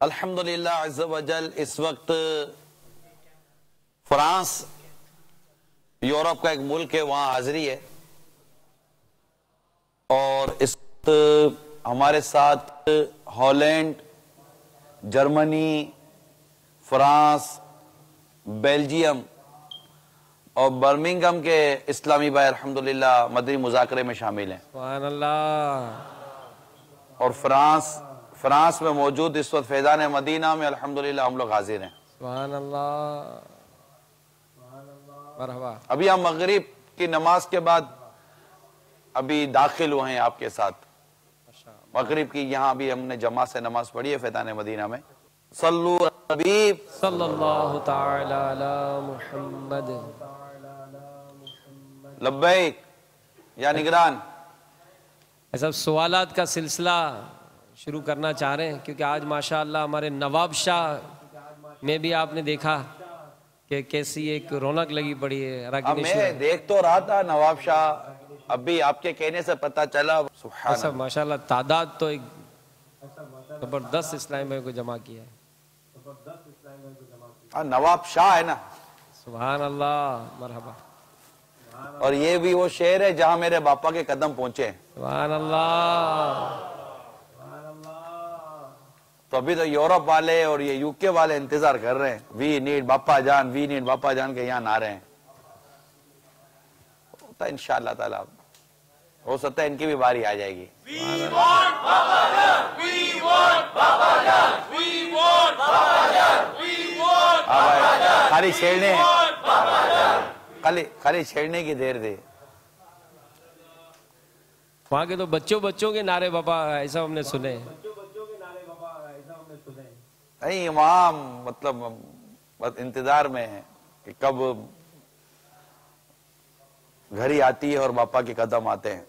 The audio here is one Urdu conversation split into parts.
الحمدللہ عز و جل اس وقت فرانس یورپ کا ایک ملک ہے، وہاں حاضری ہے، اور اس وقت ہمارے ساتھ ہالینڈ، جرمنی، فرانس، بیلجیم اور برمنگھم کے اسلامی بھائی الحمدللہ مدنی مذاکرے میں شامل ہیں۔ سبحان اللہ۔ اور فرانس میں موجود اس وقت فیضان مدینہ میں الحمدللہ ہم لوگ حاضر ہیں۔ سبحان اللہ، مرحبا۔ ابھی ہم مغرب کی نماز کے بعد ابھی داخل ہوئے ہیں آپ کے ساتھ۔ مغرب کی یہاں بھی ہم نے جماعت سے نماز پڑھی ہے فیضان مدینہ میں۔ صلو حبیب صلی اللہ تعالی علی محمد۔ لبیک یا نگران۔ ایسا سوالات کا سلسلہ شروع کرنا چاہ رہے ہیں کیونکہ آج ماشاءاللہ ہمارے نواب شاہ میں بھی آپ نے دیکھا کہ کیسی ایک رونق لگی پڑی ہے۔ اب میں دیکھ تو رہا تھا نواب شاہ، ابھی آپ کے کہنے سے پتہ چلا سبحان ایسا ماشاءاللہ تعداد تو ایک زبردست اسلامی بھائی کو جمع کیا ہے۔ نواب شاہ ہے نا۔ سبحان اللہ، مرحبا۔ اور یہ بھی وہ شہر ہے جہاں میرے باپا کے قدم پہنچے ہیں۔ سبحان اللہ۔ تو ابھی تو یورپ والے اور یہ یو کے والے انتظار کر رہے ہیں، وی نیڈ باپا جان، وی نیڈ باپا جان کے یہاں نہ رہے ہیں۔ ہوتا ہے انشاءاللہ تعالی، ہو سکتا ہے ان کی بھی باری آ جائے گی۔ خالی چھیڑنے خالی چھیڑنے کی دیر تھی۔ وہاں کے تو بچوں کے نعرے بابا ایسا ہم نے سنے۔ نہیں وہاں مطلب بس انتظار میں ہے کہ کب گھڑی آتی ہے اور باپا کے قدم آتے ہیں۔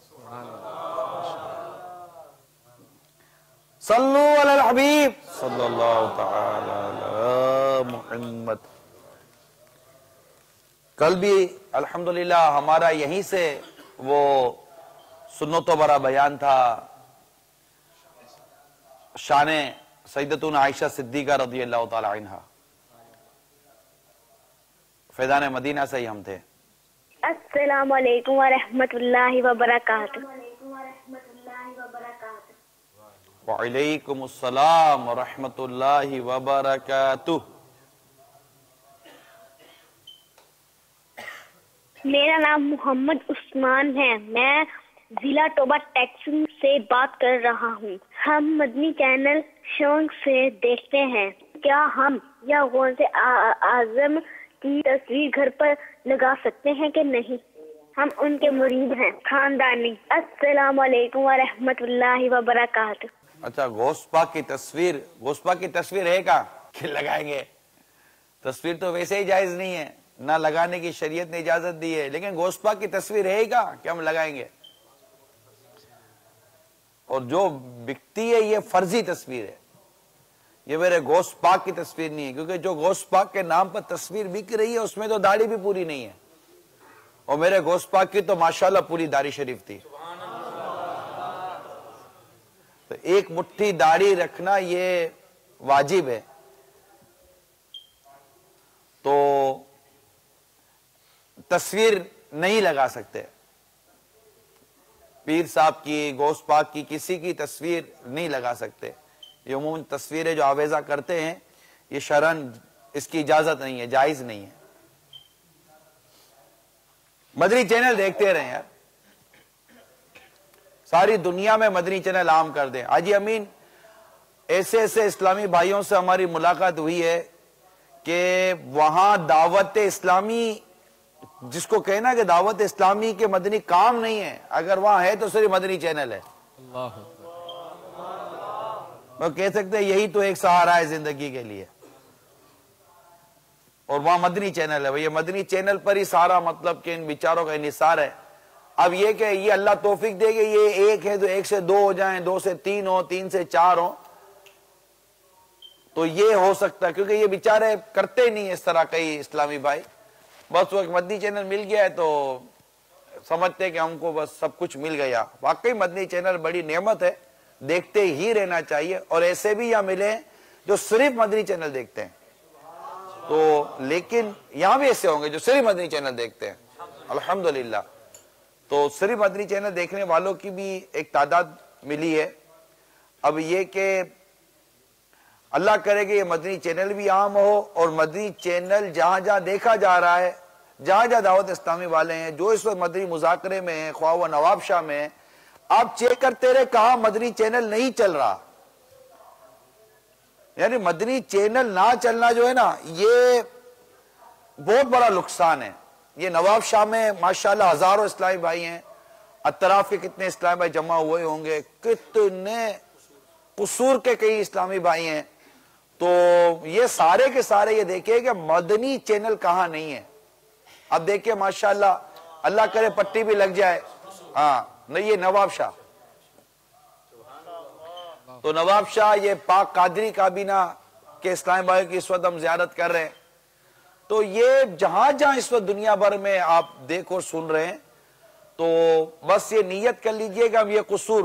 صلو علی الحبیب صلی اللہ تعالی علی محمد۔ کل بھی الحمدللہ ہمارا یہیں سے وہ سنت و برا بیان تھا شان سیدتنا عائشہ صدیقہ رضی اللہ تعالی عنہ۔ فیضان مدینہ سے ہی ہم تھے۔ السلام علیکم ورحمۃ اللہ وبرکاتہ۔ وعلیکم السلام ورحمۃ اللہ وبرکاتہ۔ میرا نام محمد عثمان ہے، میں ضلع ٹوبہ ٹیکسن سے بات کر رہا ہوں۔ ہم مدنی چینل شوق سے دیکھتے ہیں، کیا ہم یا غوث اعظم کی تصویر گھر پر لگا سکتے ہیں کہ نہیں؟ ہم ان کے مرید ہیں، خاندانی۔ السلام علیکم ورحمۃ اللہ وبرکاتہ۔ اچھا غوث پاک کی تصویر ہے کیا کہ لگائیں گے؟ تصویر تو ویسے ہی جائز نہیں ہے، نہ لگانے کی شریعت نے اجازت دی ہے، لیکن غوث پاک کی تصویر ہے کیا کہ ہم لگائیں گے؟ اور جو بکتی ہے یہ فرضی تصویر ہے، یہ میرے غوث پاک کی تصویر نہیں ہے، کیونکہ جو غوث پاک کے نام پر تصویر بک رہی ہے اس میں تو داڑھی بھی پوری نہیں ہے، اور میرے غوث پاک کی تو ماشاءاللہ پوری داڑھی شریف تھی۔ تو ایک مٹھی داڑھی رکھنا یہ واجب ہے، تو تصویر نہیں لگا سکتے، پیر صاحب کی، غوث پاک کی، کسی کی تصویر نہیں لگا سکتے۔ یہ عموماً تصویریں جو آویزہ کرتے ہیں یہ شرعاً اس کی اجازت نہیں ہے، جائز نہیں ہے۔ مدنی چینل دیکھتے رہیں یار، ساری دنیا میں مدنی چینل عام کر دیں۔ حاجی امین ایسے اسلامی بھائیوں سے ہماری ملاقات ہوئی ہے کہ وہاں دعوت اسلامی، جس کو کہنا کہ دعوت اسلامی کے مدنی کام نہیں ہے، اگر وہاں ہے تو صرف مدنی چینل ہے۔ اللہ وہ کہہ سکتے ہیں یہی تو ایک سہارا ہے زندگی کے لیے، اور وہاں مدنی چینل ہے۔ یہ مدنی چینل پر ہی سارا مطلب کہ ان بیچاروں کا انحصار ہے۔ اب یہ کہ یہ اللہ توفیق دے کہ یہ ایک ہے تو ایک سے دو ہو جائیں، دو سے تین ہو، تین سے چار ہو، تو یہ ہو سکتا ہے، کیونکہ یہ بیچارے کرتے نہیں اس طرح کئی اسلامی بھائی، بس وہ ایک مدنی چینل مل گیا ہے تو سمجھتے کہ ہم کو بس سب کچھ مل گیا۔ واقعی مدنی چینل بڑی نعمت ہے، دیکھتے ہی رہنا چاہیے، اور ایسے بھی یہاں ملے جو صرف مدنی چینل دیکھتے ہیں. تو لیکن یہاں بھی ایسے ہوں گے جو صرف مدنی چینل دیکھتے ہیں الحمدللہ. تو صرف مدنی چینل دیکھنے والوں کی بھی ایک تعداد ملی ہے. اب یہ کہ اللہ کرے کہ یہ مدنی چینل بھی عام ہو اور مدنی چینل جہاں جہاں دیکھا جا رہا ہے, جہاں جہاں دعوت اسلامی والے ہیں, جو اس وقت مدنی مذاکرے میں ہیں, خواہ وہ نواب شاہ میں ہیں, آپ چیک کرتے رہے کہاں مدنی چینل نہیں چل رہا. یعنی مدنی چینل نہ چلنا جو ہے نا یہ بہت بڑا نقصان ہے. یہ نواب شاہ میں ماشاءاللہ ہزاروں اسلامی بھائی ہیں, اطراف کے کتنے اسلامی بھائی جمع ہوئے ہوں گے, کتنے قصور کے کئی اسلامی بھائی ہیں. تو یہ سارے کے سارے یہ دیکھیں کہ مدنی چینل کہاں نہیں ہے. اب دیکھیں ماشاءاللہ اللہ کرے پٹی بھی لگ جائے. ہاں نہیں یہ نواب شاہ, تو نواب شاہ یہ پاک قادری کابینہ کے اسلامی بھائی کی اس وقت ہم زیارت کر رہے ہیں. تو یہ جہاں جہاں اس وقت دنیا بھر میں آپ دیکھ اور سن رہے ہیں, تو بس یہ نیت کر لیجئے کہ ہم یہ قصور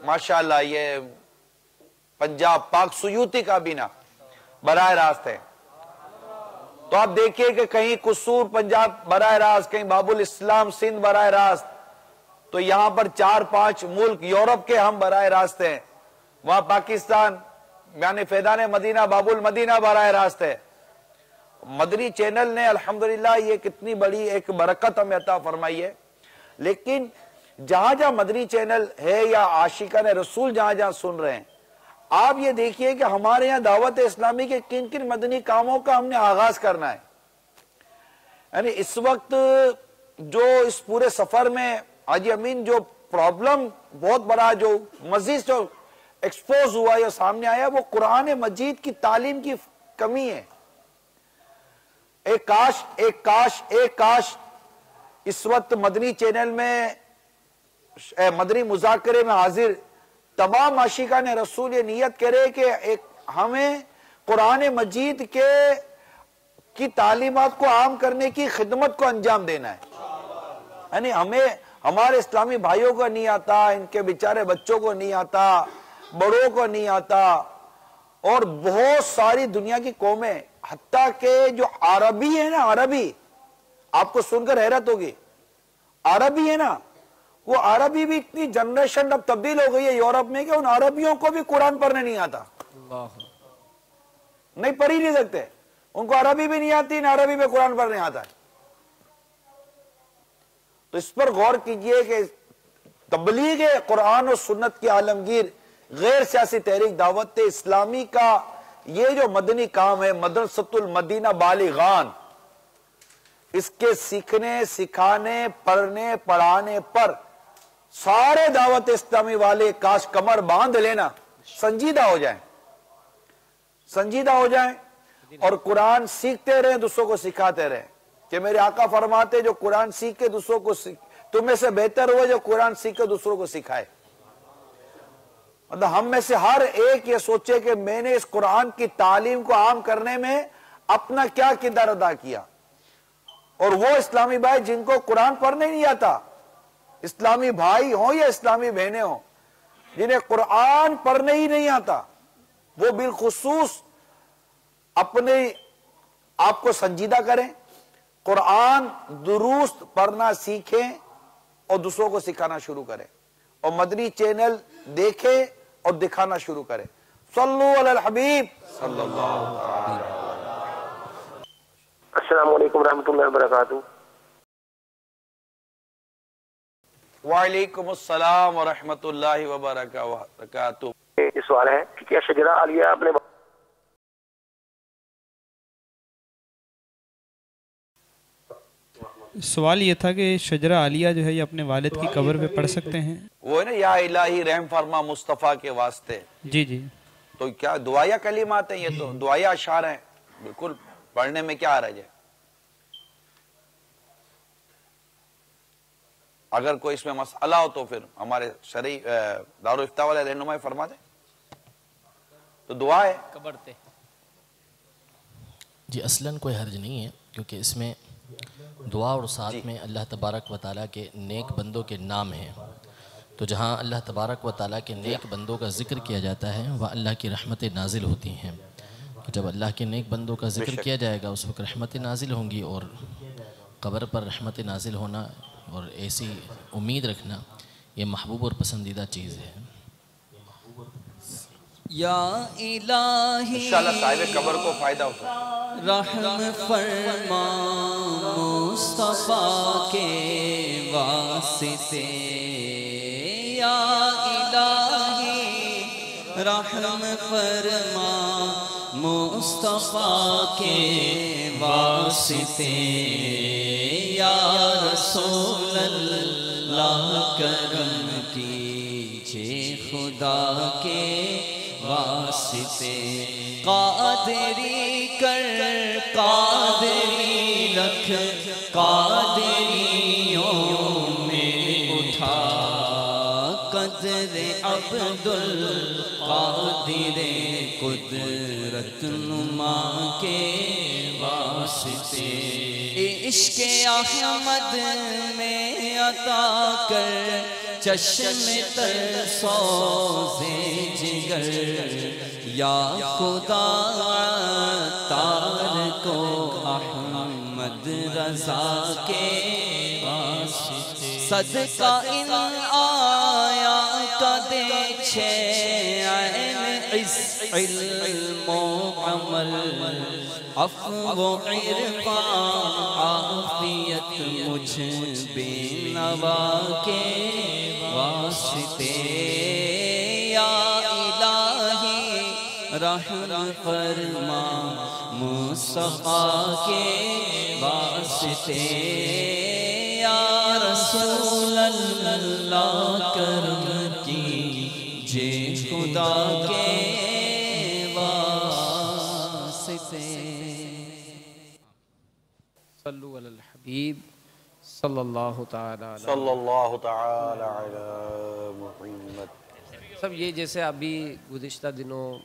ماشاءاللہ یہ پنجاب پاک سیوطی کابینہ براہ راست ہے. تو آپ دیکھیے کہ کہیں قصور پنجاب براہ راست, کہیں باب الاسلام سندھ براہ راست. تو یہاں پر 4-5 ملک یورپ کے ہم براہ راست ہیں. وہاں پاکستان یعنی فیضان مدینہ باب المدینہ براہ راست ہے. مدنی چینل نے الحمدللہ یہ کتنی بڑی ایک برکت ہمیں عطا فرمائی ہے. لیکن جہاں جہاں مدنی چینل ہے یا عاشقان رسول جہاں جہاں سن رہے ہیں, آپ یہ دیکھیے کہ ہمارے یہاں دعوت اسلامی کے کن کن مدنی کاموں کا ہم نے آغاز کرنا ہے. یعنی اس وقت جو اس پورے سفر میں حاجی امین جو پرابلم بہت بڑا جو مزید جو ایکسپوز ہوا یا سامنے آیا وہ قرآن مجید کی تعلیم کی کمی ہے. ایک کاش اس وقت مدنی چینل میں مدنی مذاکرے میں حاضر تمام عاشقان رسول یہ نیت کرے کہ ہمیں قرآن مجید کی تعلیمات کو عام کرنے کی خدمت کو انجام دینا ہے. یعنی ہمیں ہمارے اسلامی بھائیوں کو نہیں آتا, ان کے بیچارے بچوں کو نہیں آتا, بڑوں کو نہیں آتا, اور بہت ساری دنیا کی قومیں حتیٰ کہ جو عربی ہے نا, عربی آپ کو سن کر حیرت ہوگی, عربی ہے نا, وہ عربی بھی اتنی جنریشن اب تبدیل ہو گئی ہے یورپ میں کہ ان عربیوں کو بھی قرآن پڑھنے نہیں آتا, نہیں پڑھ ہی نہیں سکتے. ان کو عربی بھی نہیں آتی, نہ عربی میں قرآن پڑھنے آتا ہے. تو اس پر غور کیجئے کہ تبلیغ قرآن و سنت کی عالمگیر غیر سیاسی تحریک دعوت اسلامی کا یہ جو مدنی کام ہے مدرسۃ المدینہ بالغان, اس کے سیکھنے سکھانے پڑھنے پڑھانے پر سارے دعوت اسلامی والے کاش کمر باندھ لینا, سنجیدہ ہو جائیں اور قرآن سیکھتے رہیں, دوسروں کو سکھاتے رہیں. کہ میرے آقا فرماتے جو قرآن سیکھ کے دوسروں کو تم میں سے بہتر ہوا جو قرآن سیکھ کے دوسروں کو سکھائے. مطلب ہم میں سے ہر ایک یہ سوچے کہ میں نے اس قرآن کی تعلیم کو عام کرنے میں اپنا کیا کردار ادا کیا. اور وہ اسلامی بھائی جن کو قرآن پڑھنے نہیں آتا, اسلامی بھائی ہوں یا اسلامی بہنیں ہوں, جنہیں قرآن پڑھنے ہی نہیں آتا, وہ بالخصوص اپنے آپ کو سنجیدہ کریں, قرآن درست پڑھنا سیکھیں اور دوسروں کو سکھانا شروع کریں, اور مدنی چینل دیکھیں اور دکھانا شروع کریں. صلو علی الحبیب صلی اللہ علیہ وسلم. السلام علیکم ورحمۃ اللہ وبرکاتہ. وعلیکم السلام ورحمۃ اللہ وبرکاتہ. یہ سوال ہے کہ کیا شجرہ عالیہ اپنے سوال یہ تھا کہ شجرہ عالیہ جو ہے یہ اپنے والد کی قبر پہ پڑھ سکتے ہیں؟ وہ ہے نا یا الہی رحم فرما مصطفیٰ کے واسطے. جی جی. تو کیا دعائیہ کلمات ہیں, یہ تو دعائیہ اشعار ہیں, بالکل پڑھنے میں کیا حرج ہے. اگر کوئی اس میں مسئلہ ہو تو پھر ہمارے شرعی دارالافتاء والے رہنمائی فرما دیں. تو دعا ہے قبر تے. جی اصلاً کوئی حرج نہیں ہے, کیونکہ اس میں دعا اور ساتھ میں اللہ تبارک و تعالیٰ کے نیک بندوں کے نام ہیں, تو جہاں اللہ تبارک و تعالیٰ کے نیک بندوں کا ذکر کیا جاتا ہے وہاں اللہ کی رحمتیں نازل ہوتی ہیں. کہ جب اللہ کے نیک بندوں کا ذکر کیا جائے گا اس وقت رحمتیں نازل ہوں گی، اور قبر پر رحمت نازل ہونا اور ایسی امید رکھنا یہ محبوب اور پسندیدہ چیز ہے. یا الہی انشاءاللہ صاحب قبر کو فائدہ ہوتا ہے. رحم فرما مصطفیٰ کے واسطے، یا الہی رحم فرما مصطفیٰ کے واسطے، یا رسول اللہ کرم کیجئے خدا کے واسطے. قادری کر قادری رکھ قادریوں میں اٹھا، قدر عبد القادر قدرت نما کے واسطے. عشق احمد میں عطا کر چشم تر سوز جگر، یا خدا تار کو احمد رضا کے واسطے. صدقہ ان آیات دیکھے عین اس علم و عمل، عفو و عرفان عافیت مجھ بے نوا کے واسطے. یا الہی رحم فرما مصطفیٰ کے واسطے، یا رسول اللہ کرم کیجئے خدا کے واسطے. صلو علی الحبیب صلی اللہ تعالی علیہ. صلی اللہ تعالی علی محمد. سب یہ جیسے ابھی گزشتہ دنوں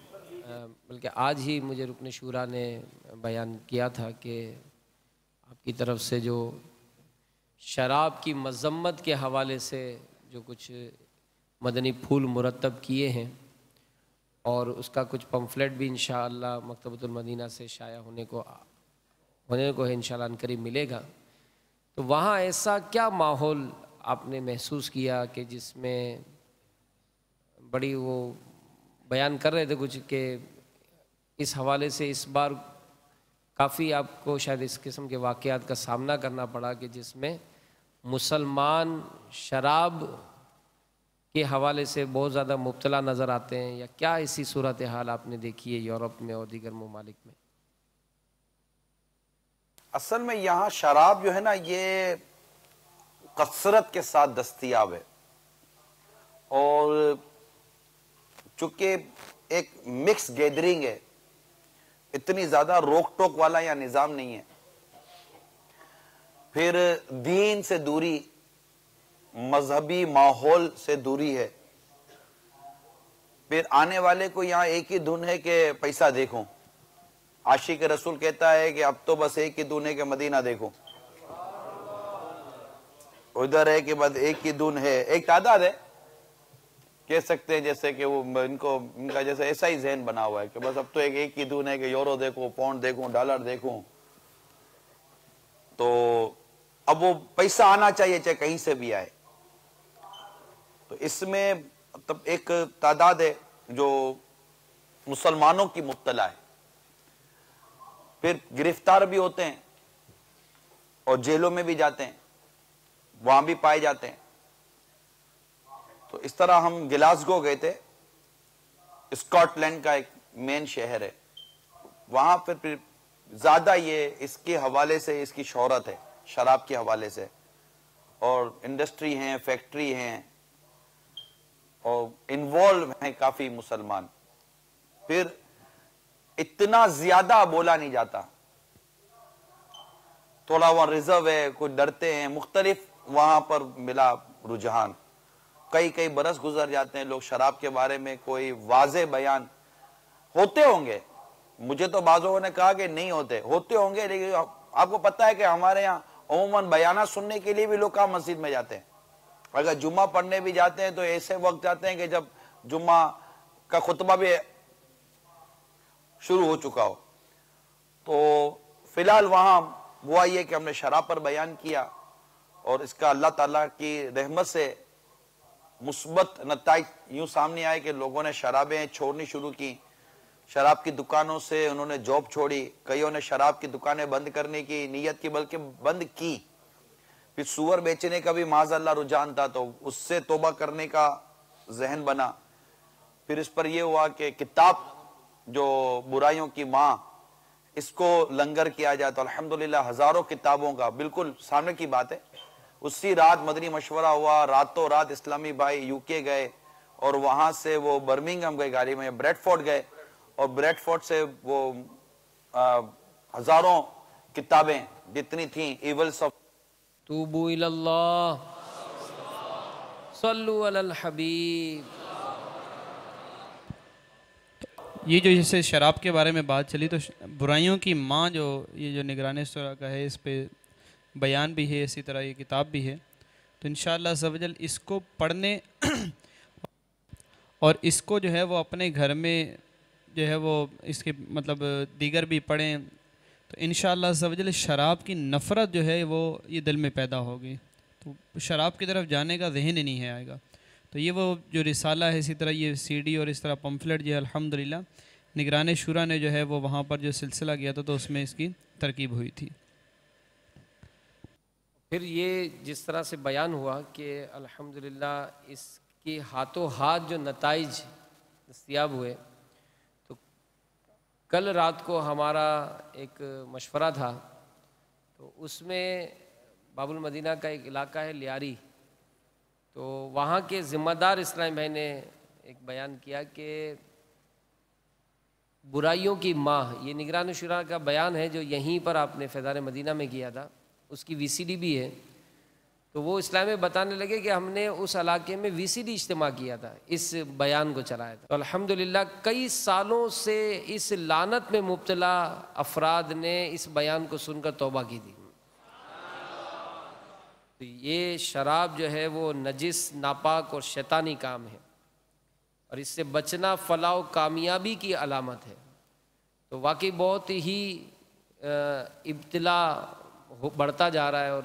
بلکہ آج ہی مجھے رکن شورا نے بیان کیا تھا کہ آپ کی طرف سے جو شراب کی مذمت کے حوالے سے جو کچھ مدنی پھول مرتب کیے ہیں، اور اس کا کچھ پمفلیٹ بھی انشاءاللہ مکتبۃ المدینہ سے شائع ہونے کو ہے انشاءاللہ عنقریب ملے گا. تو وہاں ایسا کیا ماحول آپ نے محسوس کیا کہ جس میں بڑی وہ بیان کر رہے تھے کچھ کہ اس حوالے سے اس بار کافی آپ کو شاید اس قسم کے واقعات کا سامنا کرنا پڑا کہ جس میں مسلمان شراب کے حوالے سے بہت زیادہ مبتلا نظر آتے ہیں، یا کیا ایسی صورتحال آپ نے دیکھی ہے یورپ میں اور دیگر ممالک میں؟ اصل میں یہاں شراب جو ہے نا یہ کثرت کے ساتھ دستیاب ہے، اور چونکہ ایک مکس گیدرنگ ہے، اتنی زیادہ روک ٹوک والا یا نظام نہیں ہے. پھر دین سے دوری، مذہبی ماحول سے دوری ہے. پھر آنے والے کو یہاں ایک ہی دھن ہے کہ پیسہ دیکھو. عاشق رسول کہتا ہے کہ اب تو بس ایک ہی دھن ہے کہ مدینہ دیکھو. ادھر ہے کہ بس ایک ہی دھن ہے، ایک تعداد ہے کہہ سکتے ہیں، جیسے کہ وہ ان کا جیسے ایسا ہی ذہن بنا ہوا ہے کہ بس اب تو ایک ہی دھن ہے کہ یورو دیکھو، پاؤنڈ دیکھو، ڈالر دیکھو. تو اب وہ پیسہ آنا چاہیے چاہے کہیں سے بھی آئے. تو اس میں مطلب ایک تعداد ہے جو مسلمانوں کی مبتلا ہے. پھر گرفتار بھی ہوتے ہیں اور جیلوں میں بھی جاتے ہیں، وہاں بھی پائے جاتے ہیں. تو اس طرح ہم گلاسگو گئے تھے، اسکاٹ لینڈ کا ایک مین شہر ہے. وہاں پھر زیادہ یہ اس کے حوالے سے اس کی شہرت ہے شراب کے حوالے سے، اور انڈسٹری ہیں، فیکٹری ہیں، اور انوالو ہیں کافی مسلمان. پھر اتنا زیادہ بولا نہیں جاتا، تھوڑا وہاں ریزرو ہے، کچھ ڈرتے ہیں، مختلف وہاں پر ملا رجحان. کئی برس گزر جاتے ہیں، لوگ شراب کے بارے میں کوئی واضح بیان ہوتے ہوں گے. مجھے تو بعض لوگوں نے کہا کہ نہیں ہوتے ہوں گے، لیکن آپ کو پتہ ہے کہ ہمارے یہاں عموماً بیانات سننے کے لیے بھی لوگ کہاں مسجد میں جاتے ہیں، اگر جمعہ پڑھنے بھی جاتے ہیں تو ایسے وقت جاتے ہیں کہ جب جمعہ کا خطبہ بھی شروع ہو چکا ہو. تو فی الحال وہاں ہوا یہ کہ ہم نے شراب پر بیان کیا اور اس کا اللہ تعالیٰ کی رحمت سے مثبت نتائج یوں سامنے آئے کہ لوگوں نے شرابیں چھوڑنی شروع کی. شراب کی دکانوں سے انہوں نے جاب چھوڑی, کئیوں نے شراب کی دکانیں بند کرنے کی نیت کی بلکہ بند کی. پھر سور بیچنے کا بھی معاذ اللہ رجحان تھا تو اس سے توبہ کرنے کا ذہن بنا. پھر اس پر یہ ہوا کہ کتاب جو برائیوں کی ماں اس کو لنگر کیا جائے تو الحمدللہ ہزاروں کتابوں کا بالکل سامنے کی بات ہے. اسی رات مدنی مشورہ ہوا, راتوں رات اسلامی بھائی یو کے گئے اور وہاں سے وہ برمنگھم گئے گاڑی میں, بریڈ فورڈ گئے اور بریڈ فورڈ سے وہ ہزاروں کتابیں جتنی تھیں ایولز آف توبو الی اللہ صلو علی الحبیب. یہ جو جیسے شراب کے بارے میں بات چلی تو برائیوں کی ماں جو یہ جو نگران سورہ کا ہے اس پہ بیان بھی ہے, اسی طرح یہ کتاب بھی ہے. تو انشاءاللہ عز و جل اس کو پڑھنے اور اس کو جو ہے وہ اپنے گھر میں جو ہے وہ اس کے مطلب دیگر بھی پڑھیں تو انشاءاللہ عز و جل شراب کی نفرت جو ہے وہ یہ دل میں پیدا ہوگی, تو شراب کی طرف جانے کا ذہن ہی نہیں ہے آئے گا. تو یہ وہ جو رسالہ ہے, اسی طرح یہ سی ڈی اور اس طرح پمفلٹ جو ہے الحمدللہ نگران شورا نے جو ہے وہ وہاں پر جو سلسلہ کیا تھا تو اس میں اس کی ترکیب ہوئی تھی. پھر یہ جس طرح سے بیان ہوا کہ الحمدللہ اس کے ہاتھوں ہاتھ جو نتائج دستیاب ہوئے, تو کل رات کو ہمارا ایک مشورہ تھا تو اس میں باب المدینہ کا ایک علاقہ ہے لیاری, تو وہاں کے ذمہ دار اسلام بھائی نے ایک بیان کیا کہ برائیوں کی ماں, یہ نگران شورا کا بیان ہے جو یہیں پر آپ نے فیضان مدینہ میں کیا تھا, اس کی وی سی ڈی بھی ہے. تو وہ اسلام میں بتانے لگے کہ ہم نے اس علاقے میں وی سی ڈی اجتماع کیا تھا, اس بیان کو چلایا تھا. تو الحمدللہ کئی سالوں سے اس لعنت میں مبتلا افراد نے اس بیان کو سن کر توبہ کی تھی. تو یہ شراب جو ہے وہ نجس, ناپاک اور شیطانی کام ہے اور اس سے بچنا فلاح و کامیابی کی علامت ہے. تو واقعی بہت ہی ابتلا بڑھتا جا رہا ہے اور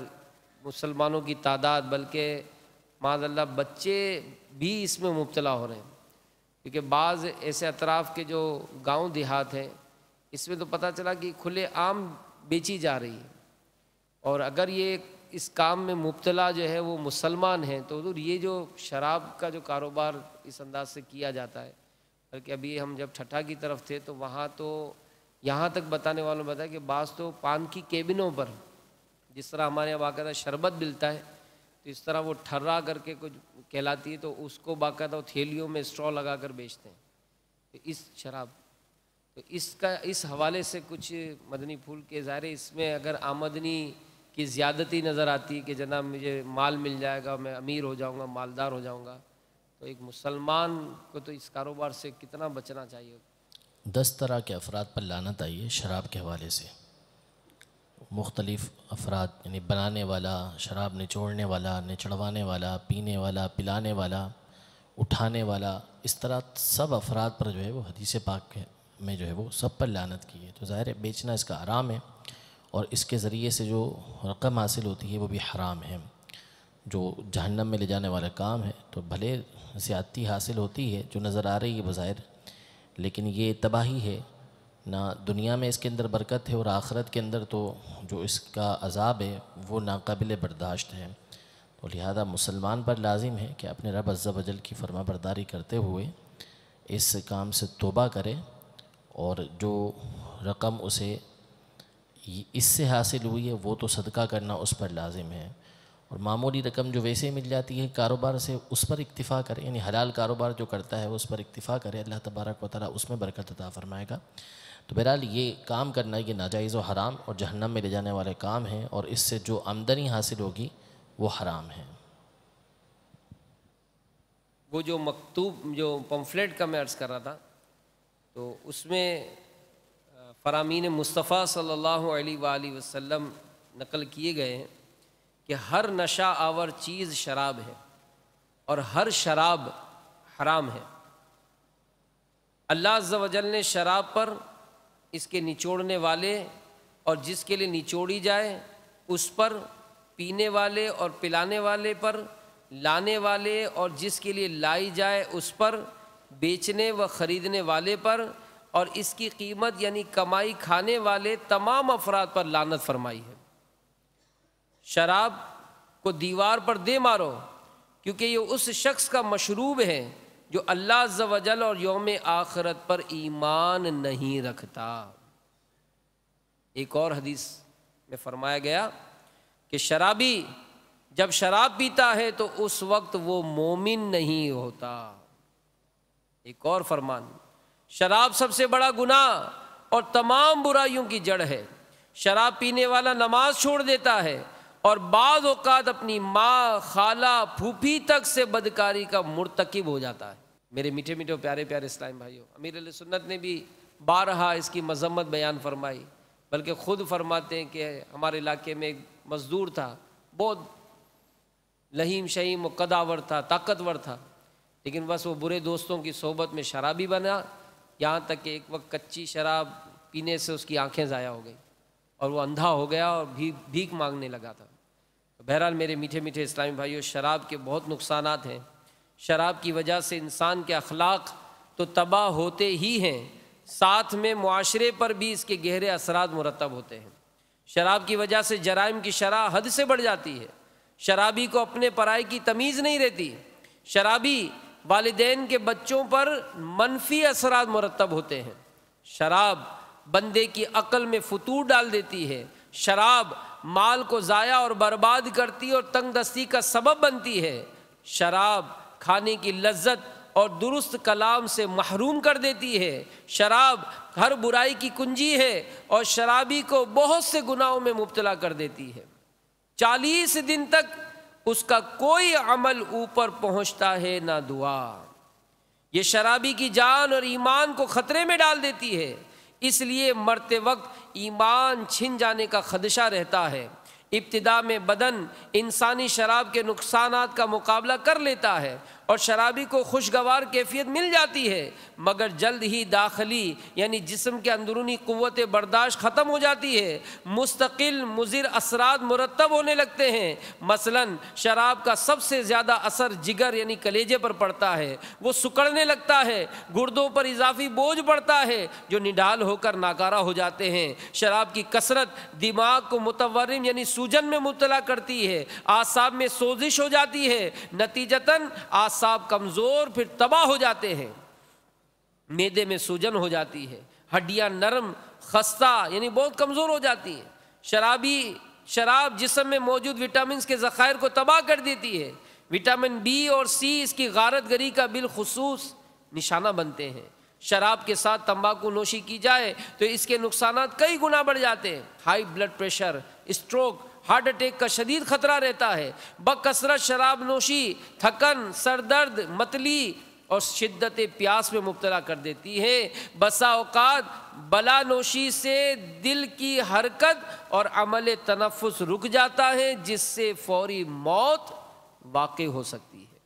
مسلمانوں کی تعداد بلکہ معاذ اللہ بچے بھی اس میں مبتلا ہو رہے ہیں, کیونکہ بعض ایسے اطراف کے جو گاؤں دیہات ہیں اس میں تو پتہ چلا کہ کھلے عام بیچی جا رہی ہے, اور اگر یہ اس کام میں مبتلا جو ہے وہ مسلمان ہیں تو حضور یہ جو شراب کا جو کاروبار اس انداز سے کیا جاتا ہے, بلکہ ابھی ہم جب ٹھٹھا کی طرف تھے تو وہاں تو یہاں تک بتانے والوں نے بتایا کہ بعض تو پان کی کیبنوں پر جس طرح ہمارے یہاں باقاعدہ شربت ملتا ہے تو اس طرح وہ ٹھرا کر کے کچھ کہلاتی ہے تو اس کو باقاعدہ تھیلیوں میں اسٹرا لگا کر بیچتے ہیں. تو اس شراب تو اس حوالے سے کچھ مدنی پھول کے ظاہر اس میں اگر آمدنی کی زیادتی نظر آتی ہے کہ جناب مجھے مال مل جائے گا, میں امیر ہو جاؤں گا, مالدار ہو جاؤں گا, تو ایک مسلمان کو تو اس کاروبار سے کتنا بچنا چاہیے. 10 طرح کے افراد پر لعنت آئی ہے شراب کے حوالے سے. مختلف افراد یعنی بنانے والا, شراب نچوڑنے والا, نچڑوانے والا, پینے والا, پلانے والا, اٹھانے والا, اس طرح سب افراد پر جو ہے وہ حدیث پاک میں جو ہے وہ سب پر لعنت کی ہے. تو ظاہر ہے بیچنا اس کا حرام ہے اور اس کے ذریعے سے جو رقم حاصل ہوتی ہے وہ بھی حرام ہے, جو جہنم میں لے جانے والا کام ہے. تو بھلے زیادتی حاصل ہوتی ہے جو نظر آ رہی ہے بظاہر, لیکن یہ تباہی ہے, نہ دنیا میں اس کے اندر برکت ہے اور آخرت کے اندر تو جو اس کا عذاب ہے وہ ناقابل برداشت ہے. تو لہذا مسلمان پر لازم ہے کہ اپنے رب عز و جل کی فرما برداری کرتے ہوئے اس کام سے توبہ کرے, اور جو رقم اسے اس سے حاصل ہوئی ہے وہ تو صدقہ کرنا اس پر لازم ہے, اور معمولی رقم جو ویسے مل جاتی ہے کاروبار سے اس پر اکتفا کرے, یعنی حلال کاروبار جو کرتا ہے اس پر اکتفا کرے, اللہ تبارک و تعالیٰ اس میں برکت عطا فرمائے گا. تو بہرحال یہ کام کرنا یہ ناجائز و حرام اور جہنم میں لے جانے والے کام ہیں, اور اس سے جو آمدنی حاصل ہوگی وہ حرام ہے. وہ جو مکتوب جو پمفلیٹ کا میں عرض کر رہا تھا تو اس میں فرامین مصطفیٰ صلی اللہ علیہ وآلہ وسلم نقل کیے گئے ہیں کہ ہر نشہ آور چیز شراب ہے, اور ہر شراب حرام ہے۔ اللہ عز و جل نے شراب پر، اس کے نچوڑنے والے اور جس کے لیے نچوڑی جائے اس پر، پینے والے اور پلانے والے پر، لانے والے اور جس کے لیے لائی جائے اس پر، بیچنے و خریدنے والے پر، اور اس کی قیمت یعنی کمائی کھانے والے تمام افراد پر لعنت فرمائی ہے۔ شراب کو دیوار پر دے مارو، کیونکہ یہ اس شخص کا مشروب ہے جو اللہ عز و جل اور یوم آخرت پر ایمان نہیں رکھتا۔ ایک اور حدیث میں فرمایا گیا کہ شرابی جب شراب پیتا ہے تو اس وقت وہ مومن نہیں ہوتا۔ ایک اور فرمان، شراب سب سے بڑا گناہ اور تمام برائیوں کی جڑ ہے۔ شراب پینے والا نماز چھوڑ دیتا ہے اور بعض اوقات اپنی ماں، خالہ، پھوپھی تک سے بدکاری کا مرتکب ہو جاتا ہے۔ میرے میٹھے میٹھے پیارے پیارے اسلام بھائیوں، امیر علیہ سنت نے بھی بارہا اس کی مذمت بیان فرمائی، بلکہ خود فرماتے ہیں کہ ہمارے علاقے میں ایک مزدور تھا، بہت لہیم شہیم و قداور تھا، طاقتور تھا، لیکن بس وہ برے دوستوں کی صحبت میں شرابی بنا، یہاں تک کہ ایک وقت کچی شراب پینے سے اس کی آنکھیں ضائع ہو گئی اور وہ اندھا ہو گیا اور بھیک مانگنے لگا تھا۔ بہرحال میرے میٹھے میٹھے اسلامی بھائیوں، شراب کے بہت نقصانات ہیں۔ شراب کی وجہ سے انسان کے اخلاق تو تباہ ہوتے ہی ہیں، ساتھ میں معاشرے پر بھی اس کے گہرے اثرات مرتب ہوتے ہیں۔ شراب کی وجہ سے جرائم کی شرح حد سے بڑھ جاتی ہے۔ شرابی کو اپنے پرائی کی تمیز نہیں رہتی۔ شرابی والدین کے بچوں پر منفی اثرات مرتب ہوتے ہیں۔ شراب بندے کی عقل میں فتور ڈال دیتی ہے۔ شراب مال کو ضائع اور برباد کرتی اور تنگ دستی کا سبب بنتی ہے۔ شراب کھانے کی لذت اور درست کلام سے محروم کر دیتی ہے۔ شراب ہر برائی کی کنجی ہے اور شرابی کو بہت سے گناہوں میں مبتلا کر دیتی ہے۔ 40 دن تک اس کا کوئی عمل اوپر پہنچتا ہے نہ دعا۔ یہ شرابی کی جان اور ایمان کو خطرے میں ڈال دیتی ہے، اس لیے مرتے وقت ایمان چھن جانے کا خدشہ رہتا ہے۔ ابتدا میں بدن انسانی شراب کے نقصانات کا مقابلہ کر لیتا ہے اور شرابی کو خوشگوار کیفیت مل جاتی ہے، مگر جلد ہی داخلی یعنی جسم کے اندرونی قوت برداشت ختم ہو جاتی ہے، مستقل مضر اثرات مرتب ہونے لگتے ہیں۔ مثلا شراب کا سب سے زیادہ اثر جگر یعنی کلیجے پر پڑتا ہے، وہ سکڑنے لگتا ہے، گردوں پر اضافی بوجھ پڑتا ہے جو نڈال ہو کر ناکارہ ہو جاتے ہیں۔ شراب کی کثرت دماغ کو متورم یعنی سوجن میں مبتلا کرتی ہے، اعصاب میں سوزش ہو جاتی ہے، نتیجتاً اعصاب کمزور پھر تباہ ہو جاتے ہیں، معدے میں سوجن ہو جاتی ہے، ہڈیاں نرم خستہ یعنی بہت کمزور ہو جاتی ہیں۔ شراب جسم میں موجود وٹامنز کے ذخائر کو تباہ کر دیتی ہے۔ وٹامن بی اور سی اس کی غارت گری کا بالخصوص نشانہ بنتے ہیں۔ شراب کے ساتھ تمباکو نوشی کی جائے تو اس کے نقصانات کئی گنا بڑھ جاتے ہیں۔ High blood pressure, stroke, heart attack کا شدید خطرہ رہتا ہے۔ بکثرت شراب نوشی تھکن، سر درد، متلی اور شدت پیاس میں مبتلا کر دیتی ہے۔ بسا اوقات بلا نوشی سے دل کی حرکت اور عمل تنفس رک جاتا ہے، جس سے فوری موت واقع ہو سکتی ہے۔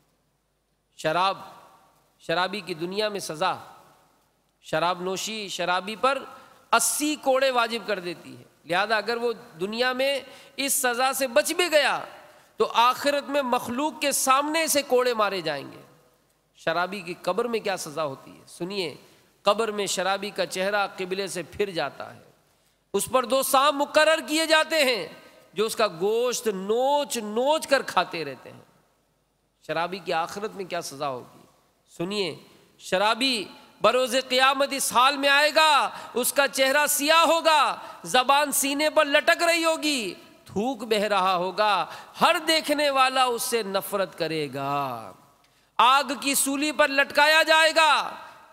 شرابی کی دنیا میں سزا، شراب نوشی شرابی پر 80 کوڑے واجب کر دیتی ہے، لہذا اگر وہ دنیا میں اس سزا سے بچ بھی گیا تو آخرت میں مخلوق کے سامنے سے کوڑے مارے جائیں گے۔ شرابی کی قبر میں کیا سزا ہوتی ہے سنیے۔ قبر میں شرابی کا چہرہ قبلے سے پھر جاتا ہے، اس پر 2 سانپ مقرر کیے جاتے ہیں جو اس کا گوشت نوچ نوچ کر کھاتے رہتے ہیں۔ شرابی کی آخرت میں کیا سزا ہوگی سنیے۔ شرابی بروز قیامت اس حال میں آئے گا، اس کا چہرہ سیاہ ہوگا، زبان سینے پر لٹک رہی ہوگی، تھوک بہ رہا ہوگا، ہر دیکھنے والا اس سے نفرت کرے گا۔ آگ کی سولی پر لٹکایا جائے گا،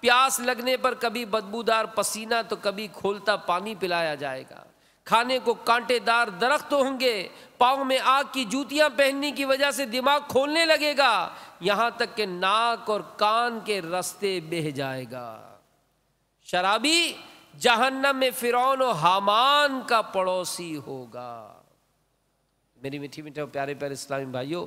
پیاس لگنے پر کبھی بدبودار پسینہ تو کبھی کھولتا پانی پلایا جائے گا۔ کھانے کو کانٹے دار درخت ہوں گے، پاؤں میں آگ کی جوتیاں پہننے کی وجہ سے دماغ کھولنے لگے گا، یہاں تک کہ ناک اور کان کے رستے بہہ جائے گا۔ شرابی جہنم میں فرعون و حامان کا پڑوسی ہوگا۔ میری میٹھی میٹھے پیارے پیارے اسلامی بھائیوں،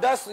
10,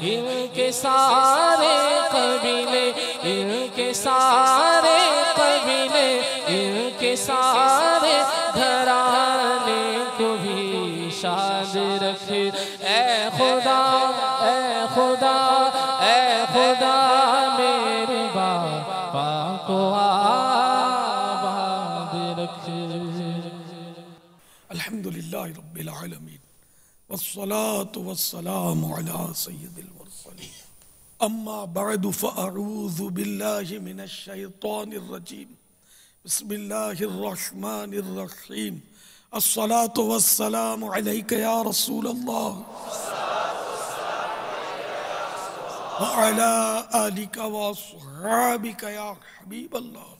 ان کے سارے قبیلے ان کے سارے قبیلے ان کے سارے گھرانے کو بھی شاد رکھ اے خدا اے خدا اے خدا میرے باپا کو آباد رکھ الحمدللہ رب العالمین والصلاة والسلام على سید المرسلین اما بعد فاعوذ باللہ من الشیطان الرجیم بسم اللہ الرحمن الرحیم الصلاة والسلام علیک یا رسول اللہ وعلى آلك وأصحابك يا حبيب الله